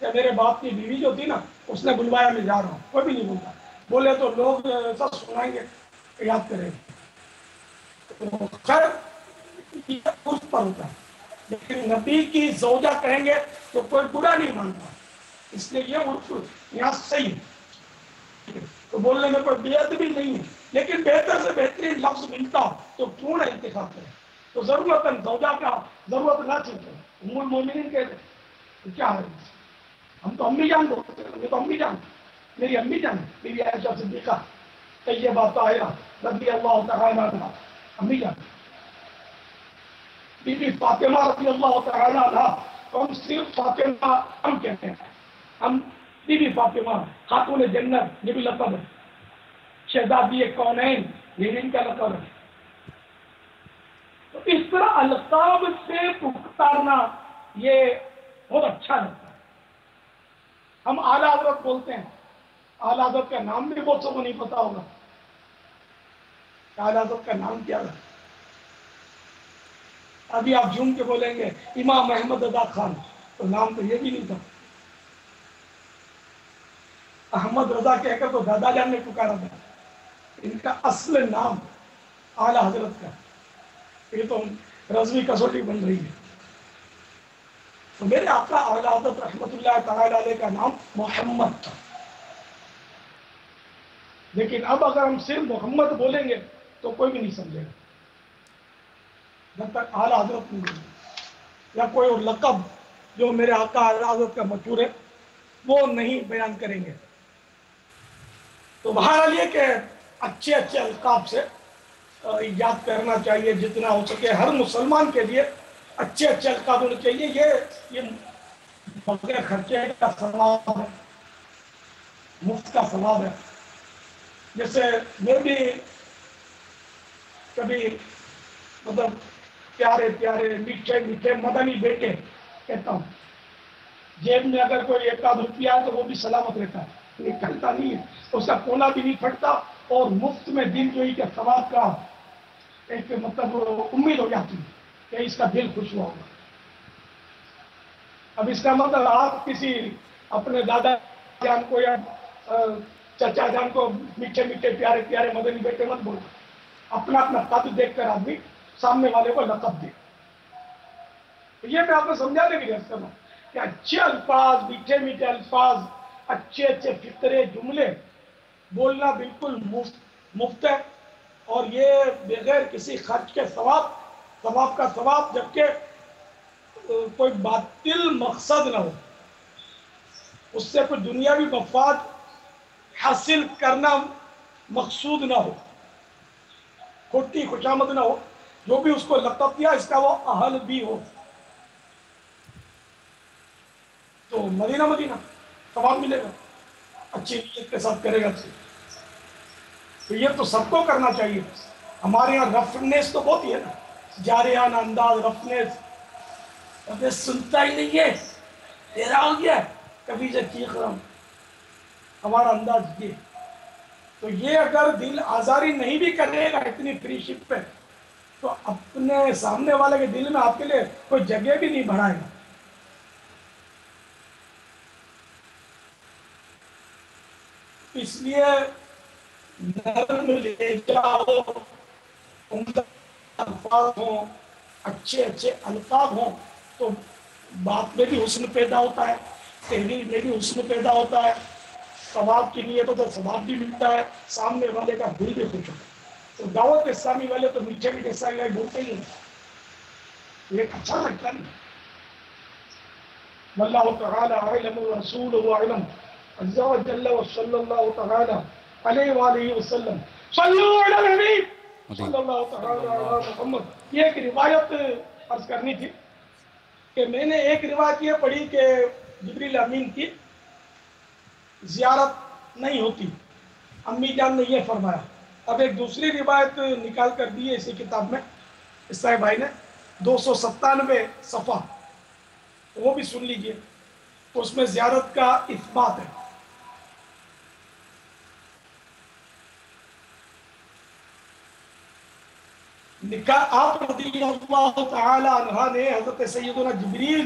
کہ میرے باپ کی بیوی جو تھی نا اس نے بلوایا میں جا رہا ہوں، کوئی بھی نہیں بولتا، بولے تو لوگ سب سنائیں گے، یاد کریں گے. تو خیر یہ اس پر ہوتا ہے، لیکن نبی کی زوجہ کہیں گے تو کوئی برا نہیں مانتا، اس لیے یہ عرف یہاں صحیح ہے. تو بولنے میں کوئی بے ادبی نہیں ہے، لیکن بہتر سے بہترین لفظ ملتا تو کیوں نہ انتخاب کرے. تو ضرورت زوجہ کا ضرورت نہ چلتے ام المومنین کے کیا ہے، ہم تو امی جان بولتے ہیں، یہ تو امی جان، میری امی جان بی بی عائشہ صدیقہ طیبہ طاہرہ رضی اللہ تعالیٰ عنہا امی جان. بی بی فاطمہ رضی اللہ تعالیٰ عنہا تو ہم صرف فاطمہ ہم کہتے ہیں، ہم بی بی فاطمہ خاتون جنت یہ بھی لقب ہے، شہزادی کونین یہ بھی ان کا لقب ہے. تو اس طرح القاب سے پکارنا یہ بہت اچھا لگتا ہے. ہم اعلیٰ حضرت بولتے ہیں، اعلیٰ حضرت کا نام بھی بہت سب کو نہیں پتا ہوگا، اعلیٰ حضرت کا نام کیا ہے. ابھی آپ جھوم کے بولیں گے امام احمد رضا خان، تو نام تو یہ بھی نہیں تھا. احمد رضا کہہ کر تو دادا جان نے پکارا تھا، ان کا اصل نام اعلیٰ حضرت کا. یہ تو رضوی کسوٹی بن رہی ہے. تو میرے آقا اعلیٰ حضرت رحمت اللہ تعالی علیہ کا نام محمد تھا، لیکن اب اگر ہم صرف محمد بولیں گے تو کوئی بھی نہیں سمجھے گا جب تک اعلیٰ حضرت نہیں بولیں گے، یا کوئی اور لقب جو میرے آقا اعلیٰ حضرت کا مشہور ہے وہ نہیں بیان کریں گے. تو بہرحال یہ کہ اچھے اچھے القاب سے یاد کرنا چاہیے جتنا ہو سکے. ہر مسلمان کے لیے اچھے اچھے القاب ہونے چاہیے. یہ بغیر خرچے کا ثواب ہے، مفت کا ثواب ہے. جیسے میں بھی کبھی مطلب پیارے پیارے میٹھے میٹھے مدنی بیٹے کہتا ہوں. جیب میں اگر کوئی ایک آدھ روپیہ ہے تو وہ بھی سلامت رہتا ہے، نکلتا نہیں ہے، اس کا کونا بھی نہیں پھٹتا، اور مفت میں دل جوئی کے ثواب کا ایک مطلب امید ہو جاتی ہے کہ اس کا دل خوش ہوا ہوگا. اب اس کا مطلب آپ کسی اپنے دادا جان کو یا چچا جان کو میٹھے میٹھے پیارے پیارے مدنی بیٹے مت بولو. اپنا اپنا قد دیکھ کر آدمی سامنے والے کو لقب دے. تو یہ میں آپ کو سمجھانے کی ضرورت کروں کہ اچھے الفاظ، میٹھے میٹھے الفاظ، اچھے اچھے فطرے جملے بولنا بالکل مفت ہے، اور یہ بغیر کسی خرچ کے ثواب کا ثواب، جبکہ کوئی باطل مقصد نہ ہو، اس سے کوئی دنیاوی مفاد حاصل کرنا مقصود نہ ہو، کھوٹی خوشامد نہ ہو، جو بھی اس کو لقب دیا اس کا وہ اہل بھی ہو. تو مدینہ مدینہ ثواب ملے گا، اچھی نیت کے ساتھ کرے گا. تو یہ تو سب کو کرنا چاہیے. ہمارے یہاں رفنیس تو بہت ہی ہے نا، جاریانہ انداز، رفنیس، ابھی سنتا ہی نہیں ہے، تیرا ہو گیا کبھی سے چیخ رہا ہوں، ہمارا انداز یہ. تو یہ اگر دل آزاری نہیں بھی کرے گا اتنی فری شپ پہ، تو اپنے سامنے والے کے دل میں آپ کے لیے کوئی جگہ بھی نہیں بڑھائے گا. اس لیے نرم لہجہ ہو، عمدہ الفاظ ہوں، اچھے اچھے الفاظ ہوں، تو بات میں بھی حسن پیدا ہوتا ہے، تحریر میں بھی حسن پیدا ہوتا ہے، ثواب کی نیت تو ثواب بھی ملتا ہے، سامنے والے کا دل بھی خوش ہوتا ہے. تو دعوت اسلامی والے تو میٹھے میٹھے اسلامی بولتے ہی ہیں، یہ اچھا لگتا نہیں. واللہ تعالی اعلم ورسولہ اعلم عز وجل وصلی اللہ تعالی علیہ وآلہ وسلم. صلوا علی الحبیب صلی اللہ تعالی علی محمد. یہ ایک روایت عرض کرنی تھی کہ میں نے ایک روایت یہ پڑھی کہ جبریل امین کی زیارت نہیں ہوتی، امی جان نے یہ فرمایا. اب ایک دوسری روایت نکال کر دی ہے اسی کتاب میں اسحاق بھائی نے، 297 صفحہ، وہ بھی سن لیجئے. اس میں زیارت کا اثبات ہے. آپ رضی اللہ تعالی عنہ نے حضرت سیدنا جبریل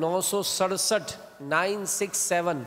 967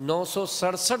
967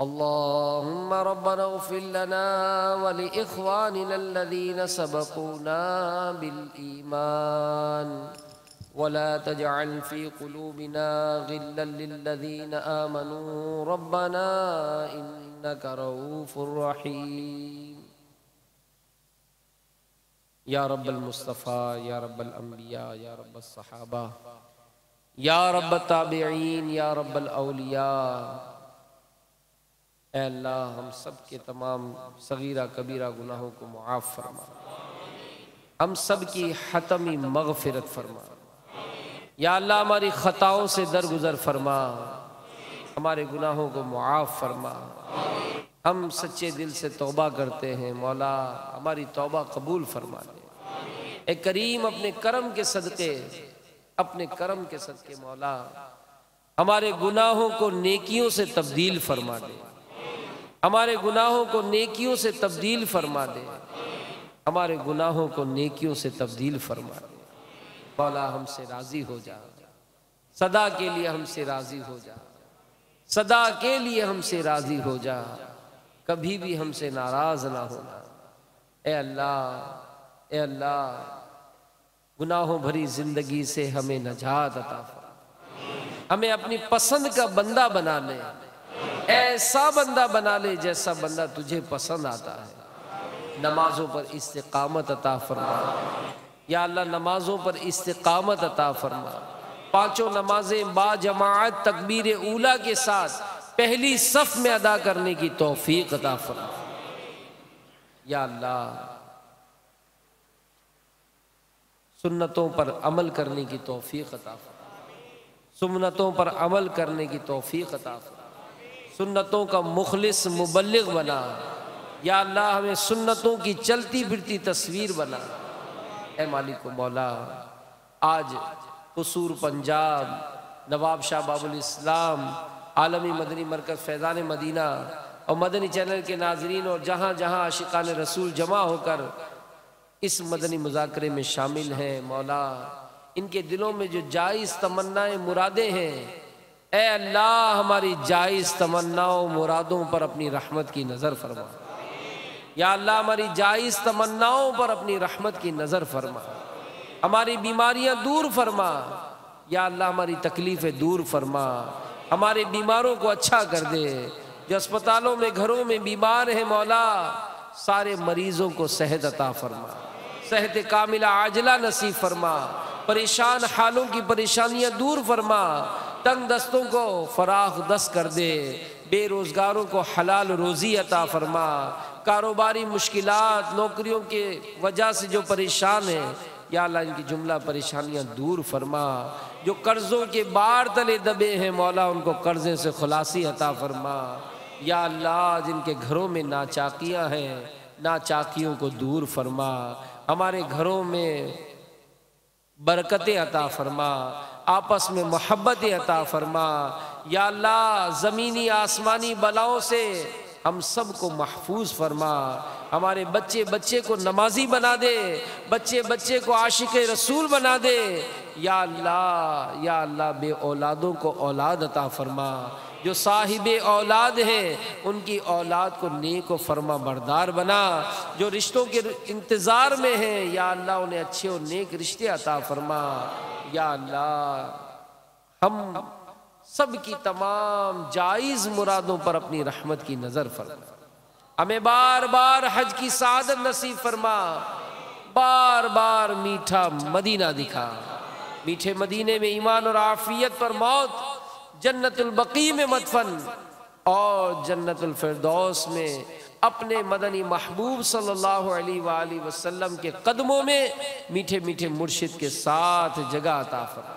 اللهم ربنا اغفر لنا ولإخواننا الذين سبقونا بالإيمان ولا تجعل في قلوبنا غلا للذين آمنوا ربنا إنك رؤوف رحيم یا رب المصطفیٰ، یا رب الانبیاء، یا رب الصحابہ، یا رب التابعین، یا رب الاولیاء، اے اللہ ہم سب کے تمام صغیرہ کبیرہ گناہوں کو معاف فرما، ہم سب کی حتمی مغفرت فرما، یا اللہ ہماری خطاؤں سے درگزر فرما، ہمارے گناہوں کو معاف فرما، ہم سچے دل سے توبہ کرتے ہیں، مولا ہماری توبہ قبول فرما دے، اے کریم اپنے کرم کے صدقے، اپنے کرم کے صدقے مولا ہمارے گناہوں کو نیکیوں سے تبدیل فرما دے، ہمارے گناہوں کو نیکیوں سے تبدیل فرما دے، ہمارے گناہوں کو نیکیوں سے تبدیل فرما دے، مولا ہم سے راضی ہو جا، صدا کے لیے ہم سے راضی ہو جا، صدا کے لیے ہم سے راضی ہو جا، کبھی بھی ہم سے ناراض نہ ہونا، اے اللہ، اے اللہ گناہوں بھری زندگی سے ہمیں نجات عطا فرما، ہمیں اپنی پسند کا بندہ بنا لے، ایسا بندہ بنا لے جیسا بندہ تجھے پسند آتا ہے، نمازوں پر استقامت عطا فرما، یا اللہ نمازوں پر استقامت عطا فرما، پانچوں نمازیں با جماعت تکبیر اولیٰ کے ساتھ پہلی صف میں ادا کرنے کی توفیق عطا فرما، یا اللہ سنتوں پر عمل کرنے کی توفیق عطا فرما، سنتوں پر عمل کرنے کی توفیق عطا فرما، سنتوں کا مخلص مبلغ بنا، یا اللہ ہمیں سنتوں کی چلتی پھرتی تصویر بنا، اے مالک و مولا آج قصور پنجاب، نواب شاہ باب الاسلام، عالمی مدنی مرکز فیضان مدینہ اور مدنی چینل کے ناظرین اور جہاں جہاں عاشقان رسول جمع ہو کر اس مدنی مذاکرے میں شامل ہیں، مولا ان کے دلوں میں جو جائز تمنائیں مرادیں ہیں، اے اللہ ہماری جائز تمناؤں مرادوں پر اپنی رحمت کی نظر فرما، یا اللہ ہماری جائز تمناؤں پر اپنی رحمت کی نظر فرما، ہماری بیماریاں دور فرما، یا اللہ ہماری تکلیفیں دور فرما، ہمارے بیماروں کو اچھا کر دے، جو اسپتالوں میں گھروں میں بیمار ہیں مولا سارے مریضوں کو صحت عطا فرما، صحت کاملہ عاجلہ نصیب فرما، پریشان حالوں کی پریشانیاں دور فرما، تنگ دستوں کو فراخ دست کر دے، بے روزگاروں کو حلال روزی عطا فرما، کاروباری مشکلات نوکریوں کے وجہ سے جو پریشان ہیں یا اللہ ان کی جملہ پریشانیاں دور فرما، جو قرضوں کے بار تلے دبے ہیں مولا ان کو قرضے سے خلاصی عطا فرما، یا اللہ جن کے گھروں میں ناچاکیاں ہیں ناچاکیوں کو دور فرما، ہمارے گھروں میں برکتیں عطا فرما، آپس میں محبتیں عطا فرما، یا اللہ زمینی آسمانی بلاؤں سے ہم سب کو محفوظ فرما، ہمارے بچے بچے کو نمازی بنا دے، بچے بچے کو عاشق رسول بنا دے، یا اللہ بے اولادوں کو اولاد عطا فرما، جو صاحب اولاد ہیں ان کی اولاد کو نیک و فرما بردار بنا، جو رشتوں کے انتظار میں ہیں یا اللہ انہیں اچھے اور نیک رشتے عطا فرما، یا اللہ ہم سب کی تمام جائز مرادوں پر اپنی رحمت کی نظر فرما، ہمیں بار بار حج کی سعادت نصیب فرما، بار بار میٹھا مدینہ دکھا، میٹھے مدینے میں ایمان اور عافیت پر موت، جنت البقیع میں مدفن اور جنت الفردوس میں اپنے مدنی محبوب صلی اللہ علیہ وآلہ وسلم کے قدموں میں میٹھے میٹھے مرشد کے ساتھ جگہ عطا فرما،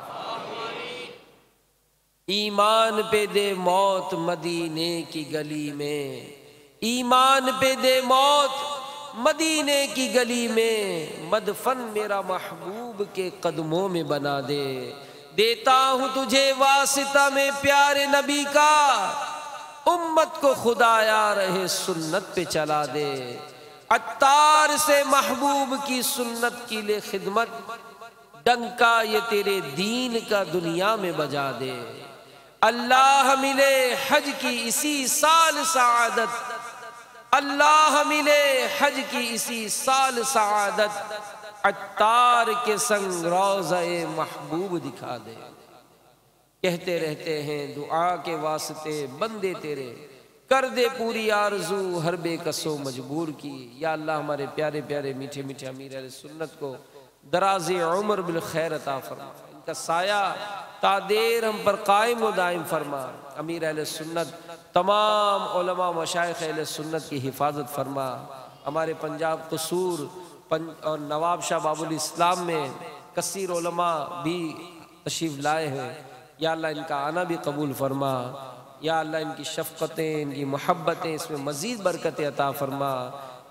ایمان پہ دے موت مدینے کی گلی میں، ایمان پہ دے موت مدینے کی گلی میں، مدفن میرا محبوب کے قدموں میں بنا دے، دیتا ہوں تجھے واسطہ میں پیارے نبی کا، امت کو خدایا رہے سنت پہ چلا دے، عطار سے محبوب کی سنت کی لے خدمت، ڈنکا یہ تیرے دین کا دنیا میں بجا دے، اللہ ملے حج کی اسی سال سعادت، اللہ ملے حج کی اسی سال سعادت، عطار کے سنگ روضہ محبوب دکھا دے۔ کہتے رہتے ہیں دعا کے واسطے بندے تیرے، کر دے پوری آرزو ہر بے کسو مجبور کی۔ یا اللہ ہمارے پیارے پیارے میٹھے میٹھے امیر اہل سنت کو دراز عمر بالخیر عطا فرما، ان کا سایہ تا دیر ہم پر قائم و دائم فرما۔ امیر اہل سنت تمام علماء مشائخ اہل سنت کی حفاظت فرما۔ ہمارے پنجاب قصور اور نواب شاہ باب الاسلام میں کثیر علماء بھی تشریف لائے ہیں، یا اللہ ان کا آنا بھی قبول فرما۔ یا اللہ ان کی شفقتیں، ان کی محبتیں، اس میں مزید برکتیں عطا فرما۔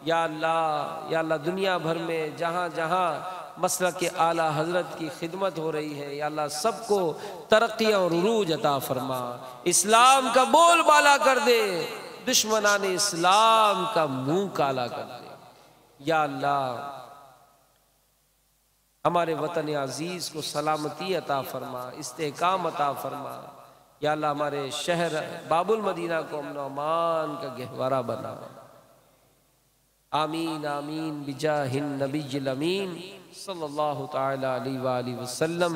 یا اللہ دنیا بھر میں جہاں جہاں مسلک اعلیٰ حضرت کی خدمت ہو رہی ہے، یا اللہ سب کو ترقی اور عروج عطا فرما۔ اسلام کا بول بالا کر دے، دشمنان اسلام کا منہ کالا کر دے۔ یا اللہ ہمارے وطن عزیز کو سلامتی عطا فرما، استحکام عطا فرما۔ یا اللہ ہمارے شہر باب المدینہ کو امن و امان کا گہوارہ بنا۔ آمین آمین بجاہ النبی الامین صلی اللہ تعالی علیہ وآلہ وسلم۔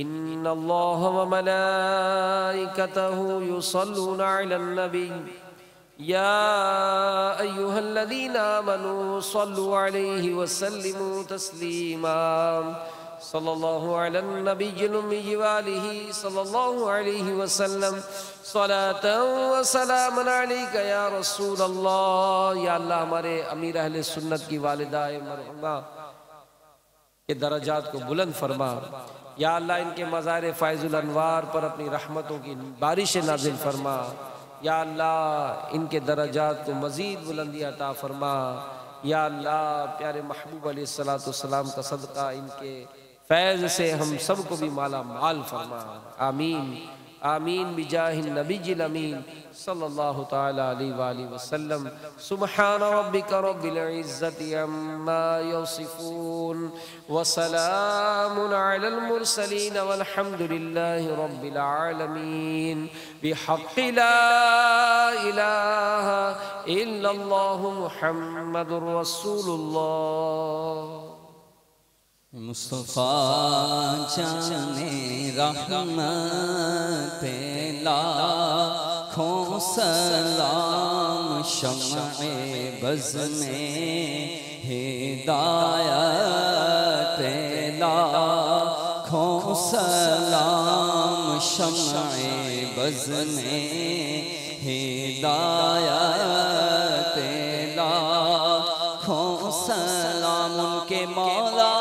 ان اللہ وملائکتہ یصلون علی النبی یا ایہا الذین آمنوا صلوا علیہ وسلموا تسلیما۔ صلی اللہ علی النبی الأمی وآلہ صلی اللہ علیہ وسلم صلاۃ و سلام علیک یا رسول اللہ۔ یا اللہ ہمارے امیر اہل سنت کی والدہ مرحومہ کے درجات کو بلند فرما۔ یا اللہ ان کے مزار فائز الانوار پر اپنی رحمتوں کی بارش نازل فرما۔ یا اللہ ان کے درجات کو مزید بلندی عطا فرما۔ یا اللہ پیارے محبوب علیہ السلام کا صدقہ ان کے فیض سے ہم سب کو بھی مالا مال فرما۔ آمین آمین بجاہ النبی الامین صلی اللہ تعالی علیہ وآلہ وسلم۔ سبحان ربک رب العزت عما یصفون وسلام علی المرسلین والحمد للہ رب العالمین بحق لا الہ الا اللہ محمد رسول اللہ۔ مصطفیٰ جان رحمت لاکھوں سلام، شمع بز میں ہدایت لاکھوں سلام، شمع بز میں ہدایت لاکھوں سلام، ان کے مولا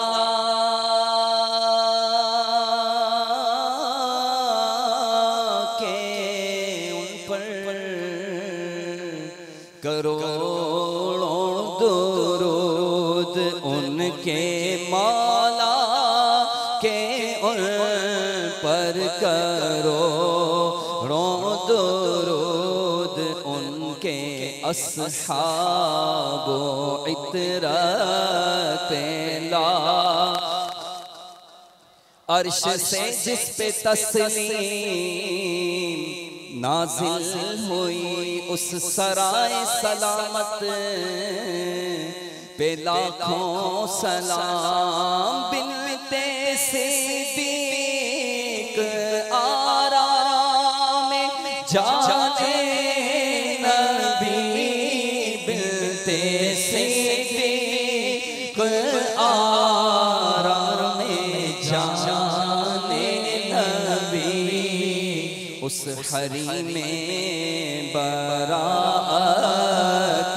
کروڑوں درود، ان کے مولا کے ان پر کروڑوں درود، ان کے اصحاب و عطرت لا، عرش سے جس پہ تسلیم نازل ہوئی، اس سرائے سلامت پہ لاکھوں سلام، بنتے صدیق آرام جانے نبی، بنتے صدیق آرام جانے نبی، اس حریم براءت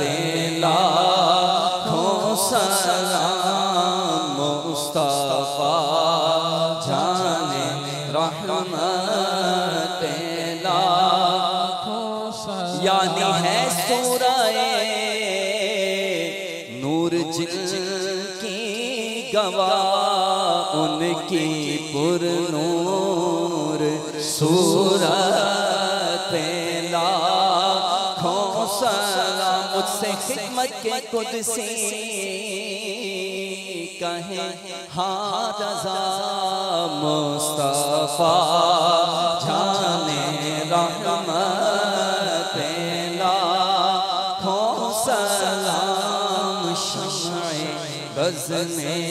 لاکھوں سلام، مصطفیٰ جان رحمت لاکھوں سلام، یعنی ہے سورہ نور جن کی گواہ، ان کی پر نور صورت لاکھوں سلام، مجھ سے خدمت کے قدسی کہیں ہاں رضا، مصطفیٰ جان رحمت لاکھوں سلام شمع بز میں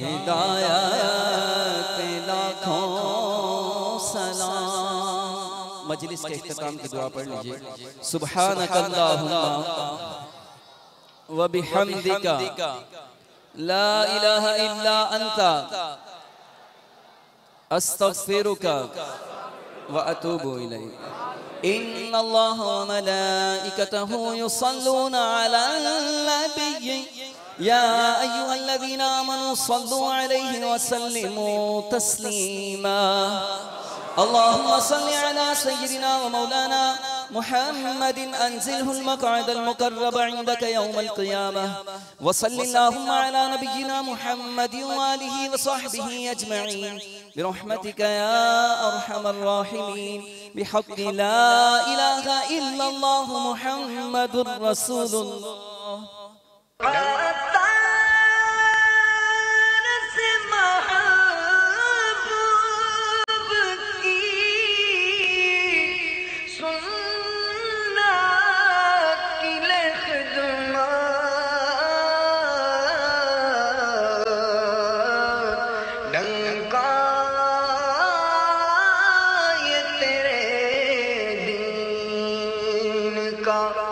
ہدایت لاکھوں سلام۔ مجلس کے اختتام کی دعا پڑھ لیجئے۔ سبحانک اللہم و بحمدک لا الہ الا انت استغفرک و اتوب الیک۔ ان اللہ و ملائکتہ یصلون علی النبی یا ایہا الذین آمنوا صلوا علیہ وسلموا تسلیما۔ اللهم صل على سيدنا ومولانا محمد أنزله المقعد المقرب عندك يوم القيامة وصل اللهم على نبينا محمد وآله وصحبه أجمعين برحمتك يا أرحم الراحمين بحق لا إله إلا الله محمد رسول الله۔ کا